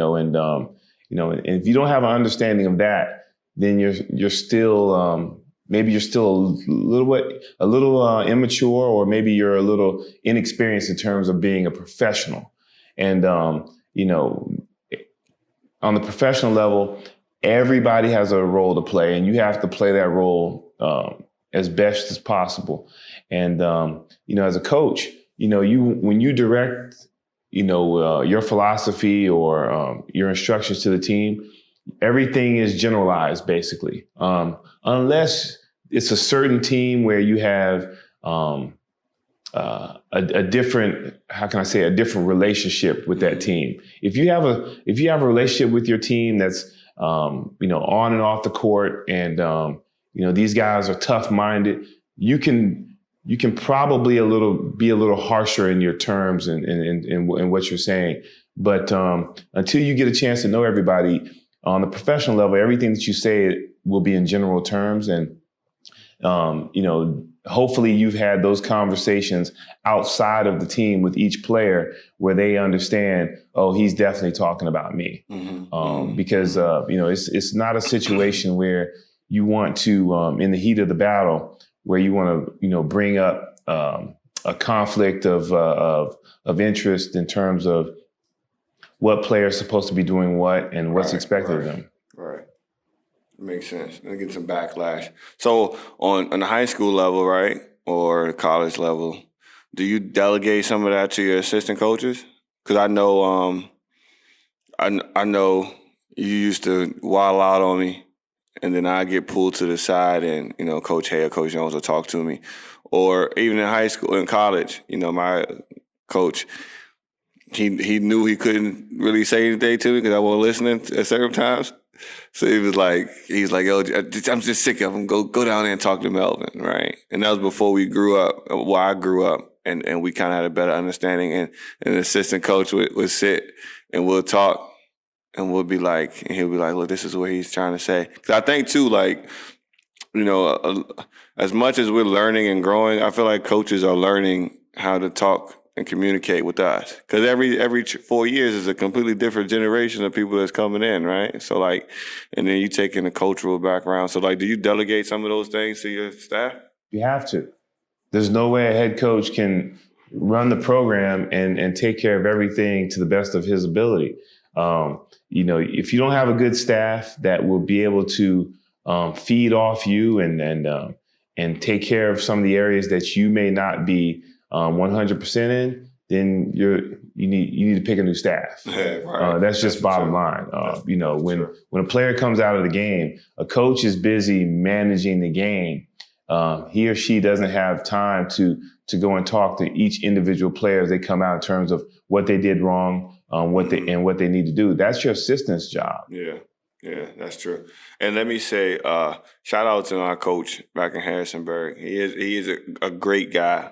if you don't have an understanding of that, then you're still, maybe you're still a little immature, or maybe you're a little inexperienced in terms of being a professional. And, on the professional level, everybody has a role to play, and you have to play that role as best as possible. And as a coach, when you direct, your philosophy or your instructions to the team, everything is generalized basically, unless it's a certain team where you have a different, a different relationship with that team. If you have a relationship with your team that's on and off the court, and these guys are tough-minded, you can probably be a little harsher in your terms and what you're saying. But until you get a chance to know everybody on the professional level, everything that you say will be in general terms. And hopefully you've had those conversations outside of the team with each player where they understand, oh, he's definitely talking about me. Because, it's not a situation where you want to, in the heat of the battle, where you want to, bring up a conflict of interest in terms of what players supposed to be doing what and what's expected of them. Right. Makes sense. And get some backlash. So on the high school level, right, or the college level, do you delegate some of that to your assistant coaches? Because I know, I know you used to wild out on me, and then I get pulled to the side, and Coach Hay or Coach Jones will talk to me, or even in high school, in college, my coach. He knew he couldn't really say anything to me because I wasn't listening at certain times. So he's like, yo, I'm just sick of him. Go down there and talk to Melvin, right? And that was before we grew up. Well, I grew up, and we kind of had a better understanding. And the assistant coach would sit and we'll talk, and we'll be like, and he'll be like, look, this is what he's trying to say. Because I think too, like, as much as we're learning and growing, I feel like coaches are learning how to talk and communicate with us, because every 4 years is a completely different generation of people that's coming in, right? So like, and then you take in a cultural background. So like, do you delegate some of those things to your staff? You have to. There's no way a head coach can run the program and take care of everything to the best of his ability. If you don't have a good staff that will be able to feed off you and take care of some of the areas that you may not be 100% in, then you need to pick a new staff. Right. That's just bottom line. When a player comes out of the game, a coach is busy managing the game. He or she doesn't have time to go and talk to each individual player as they come out in terms of what they did wrong, what they need to do. That's your assistant's job. Yeah, that's true. And let me say, shout out to our coach back in Harrisonburg. He is a great guy.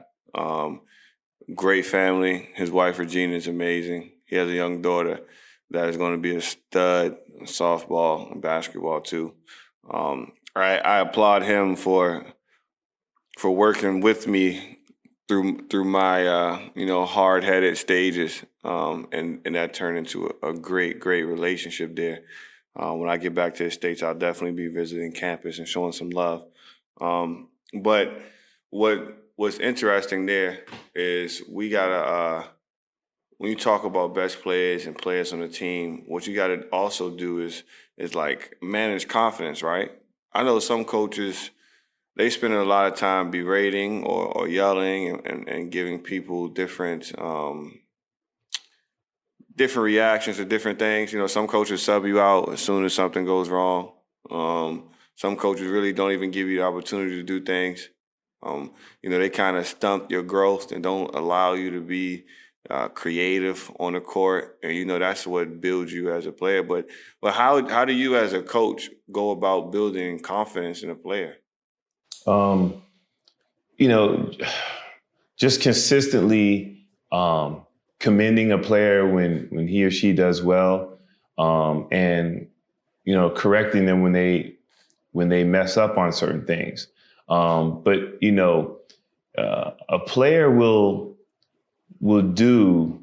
Great family. His wife Regina is amazing. He has a young daughter that is going to be a stud in softball and basketball too. I applaud him for working with me through my hard-headed stages, and that turned into a great relationship there. When I get back to the States, I'll definitely be visiting campus and showing some love. But what's interesting there is we gotta, when you talk about best players and players on the team, what you gotta also do is like manage confidence, right? I know some coaches, they spend a lot of time berating or yelling and giving people different reactions to different things. Some coaches sub you out as soon as something goes wrong. Some coaches really don't even give you the opportunity to do things. They kind of stunt your growth and don't allow you to be creative on the court. And, that's what builds you as a player. But how do you as a coach go about building confidence in a player? Just consistently commending a player when he or she does well, and correcting them when they mess up on certain things. But a player will do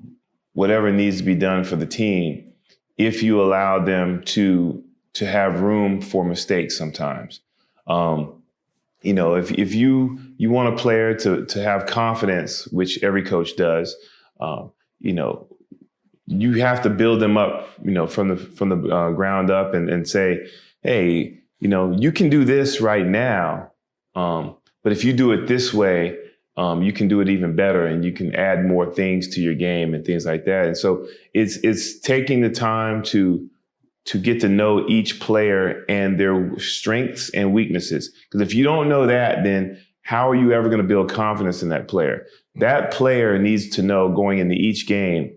whatever needs to be done for the team if you allow them to have room for mistakes sometimes. If you want a player to have confidence, which every coach does, you have to build them up, from the ground up and say, hey, you can do this right now. But if you do it this way, you can do it even better, and you can add more things to your game and things like that. And so it's taking the time to get to know each player and their strengths and weaknesses. Because if you don't know that, then how are you ever going to build confidence in that player? That player needs to know going into each game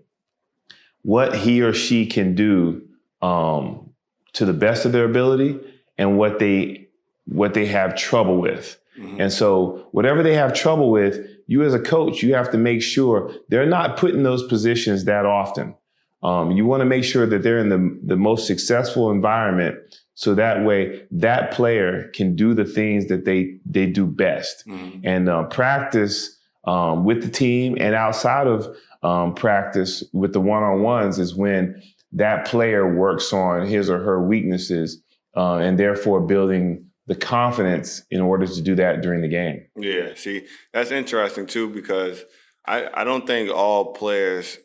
what he or she can do to the best of their ability and what they have trouble with. Mm-hmm. And so whatever they have trouble with, you as a coach, you have to make sure they're not put in those positions that often. You want to make sure that they're in the most successful environment So that way, that player can do the things that they do best. And practice with the team and outside of practice with the one-on-ones is when that player works on his or her weaknesses and therefore building the confidence in order to do that during the game. Yeah, see, that's interesting too, because I don't think all players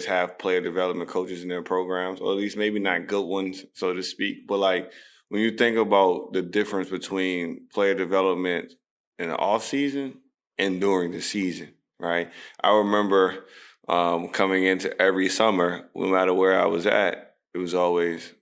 have player development coaches in their programs, or at least maybe not good ones, so to speak. But like when you think about the difference between player development in the off season and during the season, right? I remember coming into every summer, no matter where I was at, it was always,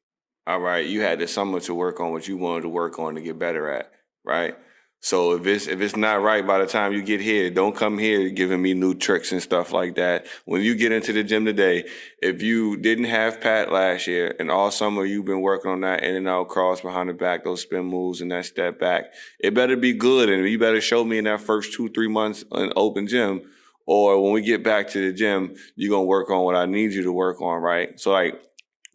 all right, you had the summer to work on what you wanted to work on to get better at, right? So if it's not right by the time you get here, don't come here giving me new tricks and stuff like that. When you get into the gym today, if you didn't have Pat last year and all summer you've been working on that in and out cross behind the back, those spin moves and that step back, it better be good, and you better show me in that first 2-3 months in open gym, or when we get back to the gym, you're going to work on what I need you to work on, right? So like,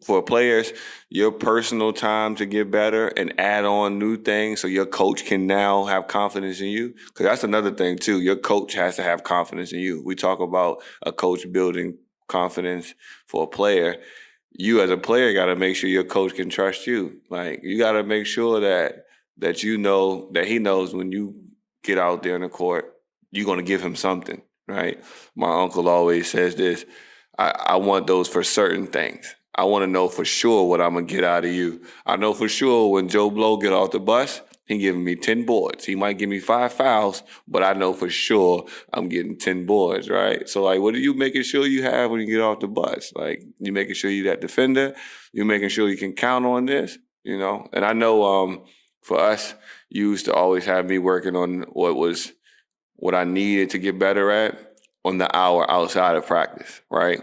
for players, your personal time to get better and add on new things so your coach can now have confidence in you. Because that's another thing, too. Your coach has to have confidence in you. We talk about a coach building confidence for a player. You as a player got to make sure your coach can trust you. Like, you got to make sure that you know that he knows when you get out there in the court, you're going to give him something, right? My uncle always says this, I want those for certain things. I want to know for sure what I'm going to get out of you. I know for sure when Joe Blow get off the bus, he giving me 10 boards. He might give me 5 fouls, but I know for sure I'm getting 10 boards, right? So, like, what are you making sure you have when you get off the bus? Like, you making sure you that defender? You making sure you can count on this, you know? And I know for us, you used to always have me working on what I needed to get better at on the hour outside of practice, right?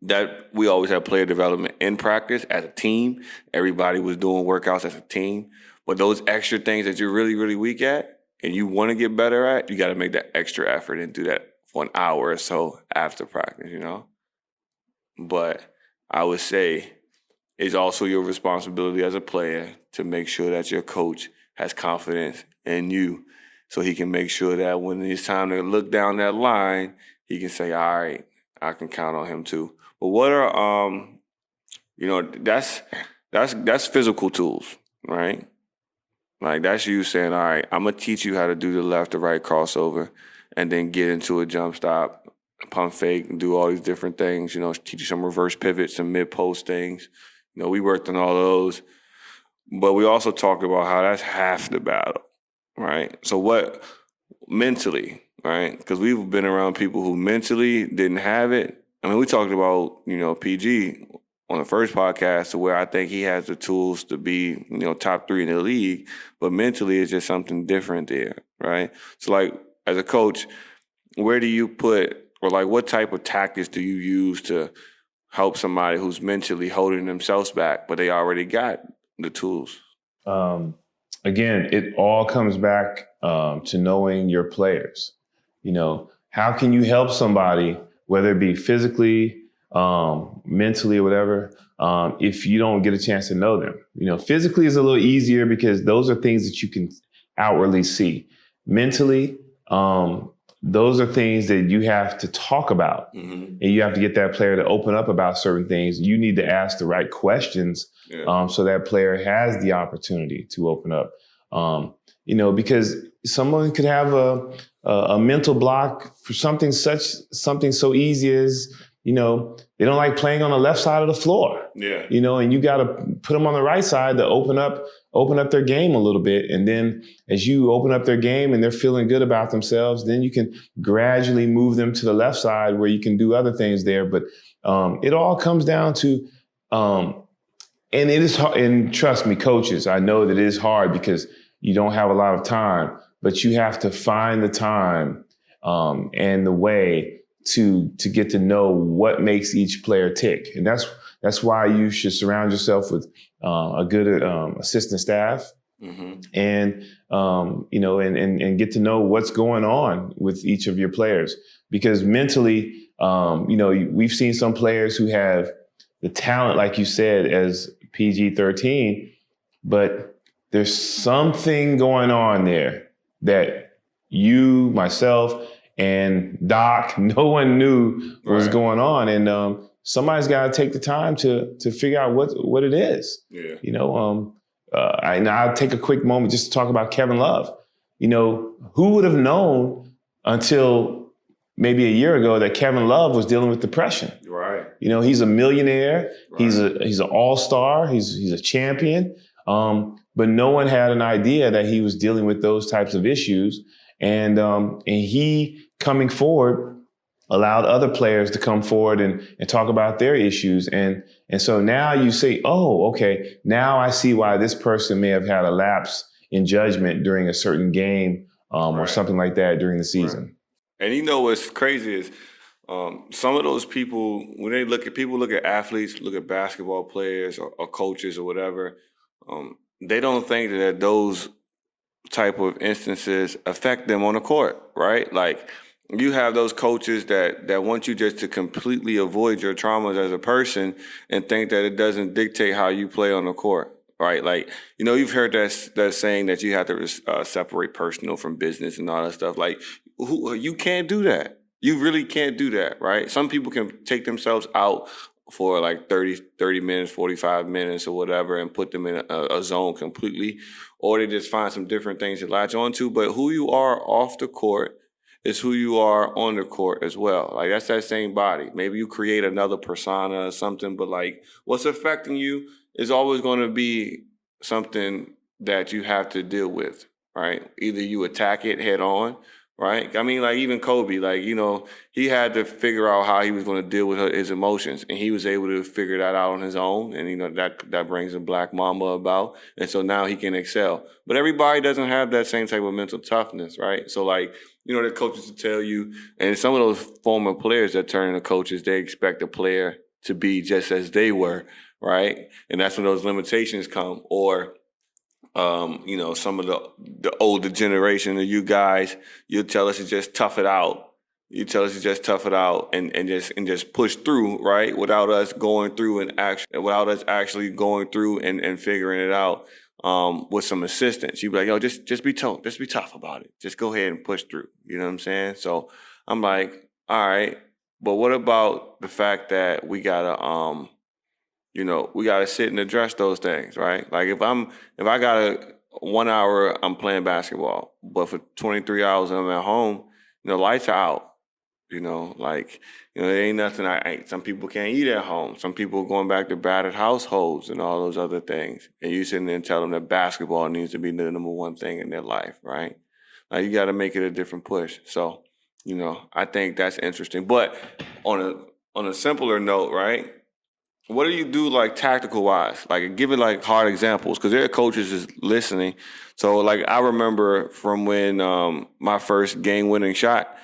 That we always had player development in practice as a team. Everybody was doing workouts as a team. But those extra things that you're really, really weak at and you want to get better at, you got to make that extra effort and do that for an hour or so after practice, you know? But I would say it's also your responsibility as a player to make sure that your coach has confidence in you so he can make sure that when it's time to look down that line, he can say, all right, I can count on him too. But what are that's physical tools, right? Like that's you saying, all right, I'm gonna teach you how to do the left to right crossover, and then get into a jump stop, pump fake, and do all these different things. You know, teach you some reverse pivots, some mid post things. You know, we worked on all those, but we also talked about how that's half the battle, right? So what mentally, right? Because we've been around people who mentally didn't have it. I mean, we talked about, PG on the first podcast to where I think he has the tools to be, top 3 in the league, but mentally it's just something different there, right? So like as a coach, where do you put, or like what type of tactics do you use to help somebody who's mentally holding themselves back, but they already got the tools? Again, it all comes back to knowing your players. How can you help somebody, whether it be physically, mentally, or whatever, if you don't get a chance to know them? Physically is a little easier because those are things that you can outwardly see. Mentally, those are things that you have to talk about, and you have to get that player to open up about certain things. You need to ask the right questions so that player has the opportunity to open up. Because someone could have a mental block for something so easy as, they don't like playing on the left side of the floor. Yeah. And you got to put them on the right side to open up their game a little bit. And then as you open up their game and they're feeling good about themselves, then you can gradually move them to the left side where you can do other things there. But it all comes down to, and it is hard, and trust me, coaches, I know that it is hard because you don't have a lot of time, but you have to find the time and the way to get to know what makes each player tick. And that's why you should surround yourself with a good assistant staff, and and get to know what's going on with each of your players. Because mentally, we've seen some players who have talent, like you said, as PG-13, but there's something going on there that you, myself, and Doc, no one knew was going on, and somebody's got to take the time to figure out what it is. Yeah. I'll take a quick moment just to talk about Kevin Love. Who would have known until maybe a year ago that Kevin Love was dealing with depression? Right. He's a millionaire. Right. He's an all-star. He's a champion. But no one had an idea that he was dealing with those types of issues. And he coming forward allowed other players to come forward and talk about their issues. And so now you say, oh, okay, now I see why this person may have had a lapse in judgment during a certain game or something like that during the season. Right. And what's crazy is some of those people, when they look at athletes, look at basketball players or coaches or whatever, they don't think that those type of instances affect them on the court, right? Like, you have those coaches that want you just to completely avoid your traumas as a person and think that it doesn't dictate how you play on the court, right? Like, you've heard that saying that you have to separate personal from business and all that stuff. Like, you can't do that. You really can't do that, right? Some people can take themselves out for like 30 minutes, 45 minutes or whatever and put them in a zone completely, or they just find some different things to latch onto. But who you are off the court is who you are on the court as well. Like, that's that same body. Maybe you create another persona or something, but like, what's affecting you is always going to be something that you have to deal with, right? Either you attack it head on, right? I mean, like, even Kobe, like, he had to figure out how he was going to deal with his emotions, and he was able to figure that out on his own. And, that brings a Black Mamba about. And so now he can excel. But everybody doesn't have that same type of mental toughness, right? So, like, the coaches will tell you, and some of those former players that turn into coaches, they expect a player to be just as they were, right? And that's when those limitations come. Or, some of the older generation of you guys, you'll tell us to just tough it out. You tell us to just tough it out and just push through, right? Without us going through actually going through and figuring it out. With some assistance. You'd be like, yo, just be tough about it. Just go ahead and push through. You know what I'm saying? So I'm like, all right, but what about the fact that we gotta sit and address those things, right? Like, if I got 1 hour, I'm playing basketball, but for 23 hours I'm at home, lights are out. There ain't nothing some people can't eat at home. Some people are going back to battered households and all those other things. And you sitting there and tell them that basketball needs to be the number one thing in their life, right? Now, you got to make it a different push. So, I think that's interesting. But on a simpler note, right? What do you do, like, tactical wise? Like, give it like hard examples, because there are coaches is listening. So, like, I remember from when my first game-winning shot,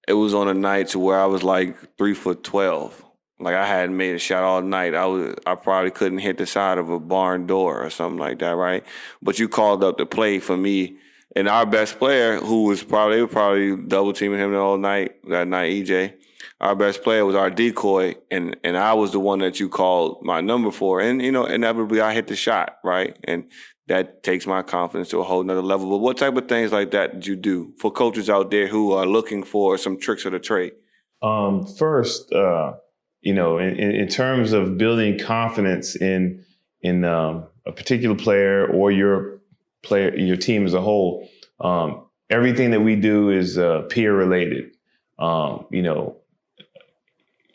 it was on a night to where I was like 3'12". Like, I hadn't made a shot all night. I probably couldn't hit the side of a barn door or something like that, right? But you called up the play for me, and our best player, who was they were probably double teaming him the whole night that night, EJ. Our best player was our decoy, and I was the one that you called my number for. And, inevitably I hit the shot, right? And that takes my confidence to a whole nother level. But what type of things like that did you do for coaches out there who are looking for some tricks of the trade? First, in terms of building confidence in a particular player or your team as a whole, everything that we do is peer related.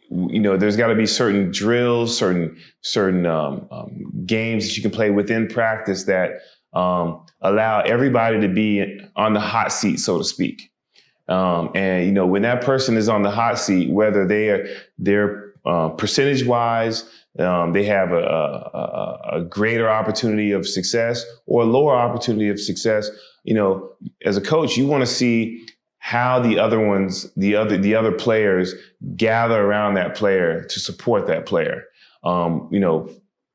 There's got to be certain drills, certain games that you can play within practice that allow everybody to be on the hot seat, so to speak. And when that person is on the hot seat, whether they're percentage wise, they have a greater opportunity of success or a lower opportunity of success. As a coach, you want to see how the other players gather around that player to support that player,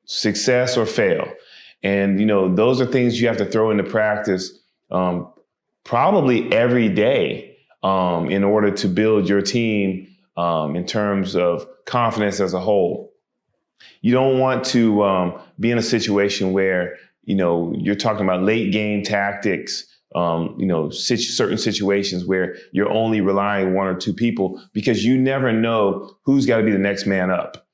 success or fail. And, those are things you have to throw into practice probably every day in order to build your team in terms of confidence as a whole. You don't want to be in a situation where, you're talking about late game tactics, certain situations where you're only relying on one or two people, because you never know who's got to be the next man up.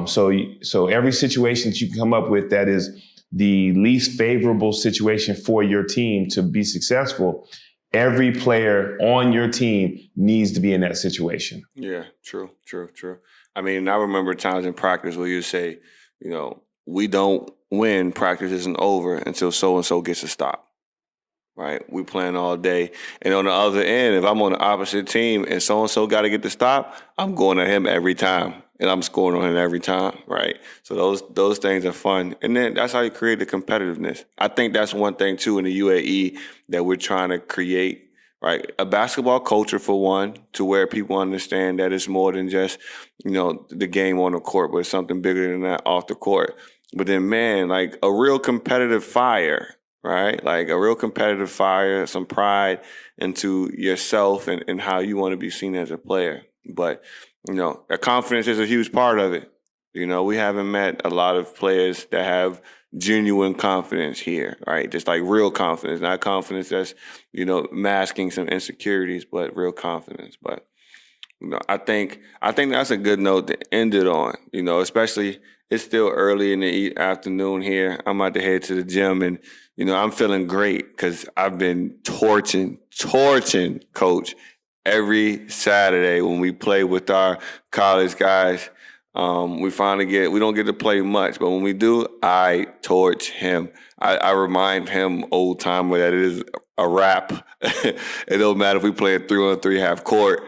So every situation that you can come up with that is the least favorable situation for your team to be successful, every player on your team needs to be in that situation. Yeah, true. I mean, I remember times in practice where you say, we don't win, practice isn't over until so-and-so gets a stop, right? We playing all day. And on the other end, if I'm on the opposite team and so-and-so got to get the stop, I'm going at him every time. And I'm scoring on him every time, right? So those things are fun. And then that's how you create the competitiveness. I think that's one thing, too, in the UAE that we're trying to create, right? A basketball culture, for one, to where people understand that it's more than just, the game on the court, but it's something bigger than that off the court. But then, man, like a real competitive fire, right? Like a real competitive fire, some pride into yourself and how you want to be seen as a player. But that confidence is a huge part of it. We haven't met a lot of players that have genuine confidence here, right? Just like real confidence, not confidence that's, masking some insecurities, but real confidence. But, I think that's a good note to end it on, especially it's still early in the afternoon here. I'm about to head to the gym and, I'm feeling great because I've been torching Coach every Saturday when we play with our college guys. We don't get to play much, but when we do, I torch him. I remind him, old timer, that it is a wrap. It don't matter if we play a 3-on-3 half court.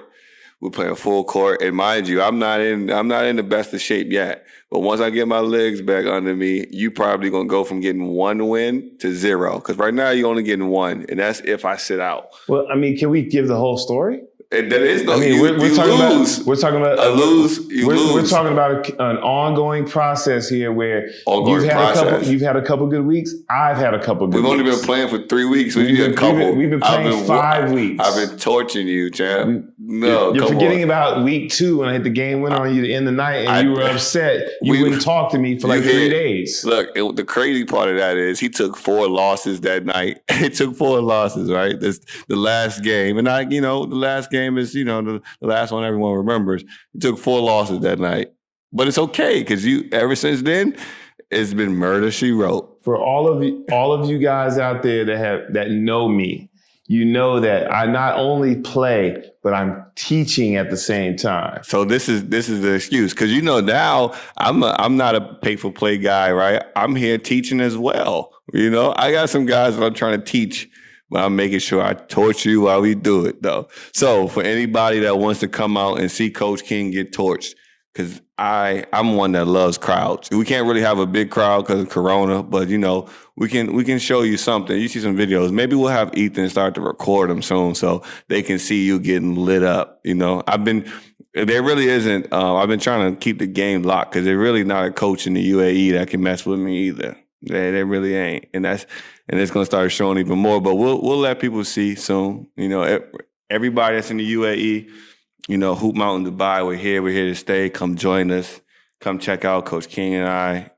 We're playing full court, and mind you, I'm not in the best of shape yet. But once I get my legs back under me, you probably gonna go from getting 1 win to 0. Because right now you're only getting 1, and that's if I sit out. Well, I mean, can we give the whole story? There is no. We're talking lose. We're talking about a lose. You lose. We're talking about an ongoing process here, where you've had a couple good weeks. I've had a couple good. We've weeks. only been playing for 3 weeks. We've been playing 5 weeks. I've been torching you, champ. You're forgetting about week 2 when I hit the game winner on you to end the night, and you were upset. You wouldn't talk to me for like 3 days. Look, the crazy part of that is he took 4 losses that night. He took 4 losses, right? That's the last game, and the last game is the last one everyone remembers. He took 4 losses that night, but it's okay because ever since then, it's been murder she wrote. For all of you guys out there that know me, you know that I not only play, but I'm teaching at the same time. So this is the excuse, because now I'm not a pay for play guy, right? I'm here teaching as well. I got some guys that I'm trying to teach, but I'm making sure I torch you while we do it, though. So for anybody that wants to come out and see Coach King get torched, because I'm one that loves crowds. We can't really have a big crowd because of Corona, but we can show you something. You see some videos. Maybe we'll have Ethan start to record them soon so they can see you getting lit up. There really isn't. I've been trying to keep the game locked because there's really not a coach in the UAE that can mess with me either. They really ain't, and it's gonna start showing even more. But we'll let people see soon. Everybody that's in the UAE. Hoop Mountain.ae, we're here to stay. Come join us. Come check out Coach King and I.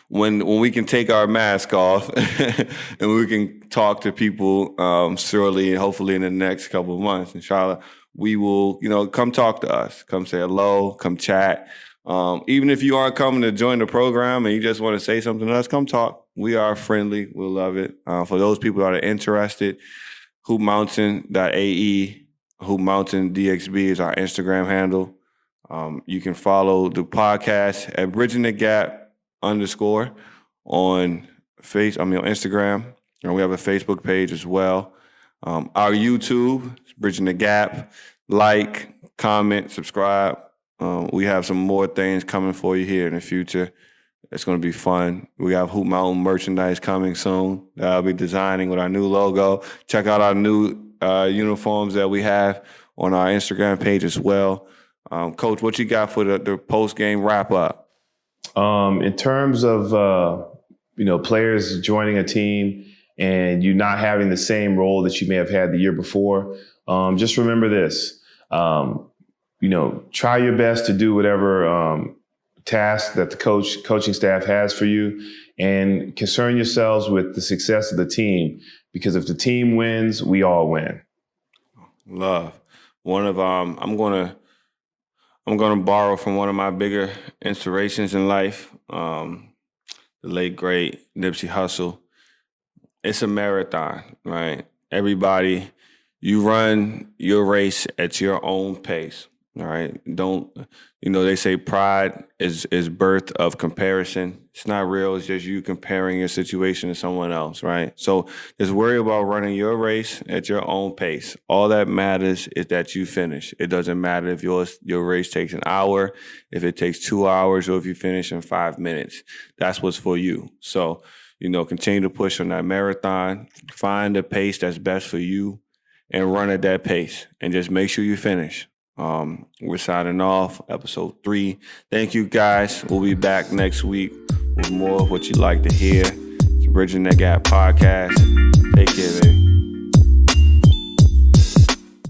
When we can take our mask off and we can talk to people surely and hopefully in the next couple of months, inshallah, we will, come talk to us. Come say hello, come chat. Even if you aren't coming to join the program and you just want to say something to us, come talk. We are friendly. We'll love it. For those people that are interested, Hoopmountain.ae. Hoopmountain.DXB is our Instagram handle. You can follow the podcast at Bridgin the Gap _ on Instagram, and we have a Facebook page as well. Our YouTube, Bridgin the Gap. Like, comment, subscribe. We have some more things coming for you here in the future. It's going to be fun. We have Hoop Mountain merchandise coming soon that I'll be designing with our new logo. Check out our new uniforms that we have on our Instagram page as well. Coach, what you got for the post-game wrap-up? In terms of, players joining a team and you not having the same role that you may have had the year before, just remember this. Try your best to do whatever task that the coaching staff has for you, and concern yourselves with the success of the team, because if the team wins, we all win. Love. One of I'm gonna borrow from one of my bigger inspirations in life, the late great Nipsey Hussle. It's a marathon, right? Everybody, you run your race at your own pace. All right. Don't, they say pride is birth of comparison. It's not real. It's just you comparing your situation to someone else, right? So just worry about running your race at your own pace. All that matters is that you finish. It doesn't matter if your race takes an hour, if it takes 2 hours, or if you finish in 5 minutes. That's what's for you. So, continue to push on that marathon. Find the pace that's best for you and run at that pace, and just make sure you finish. We're signing off, episode 3. Thank you, guys. We'll be back next week with more of what you like to hear. It's Bridgin podcast. Take care, baby.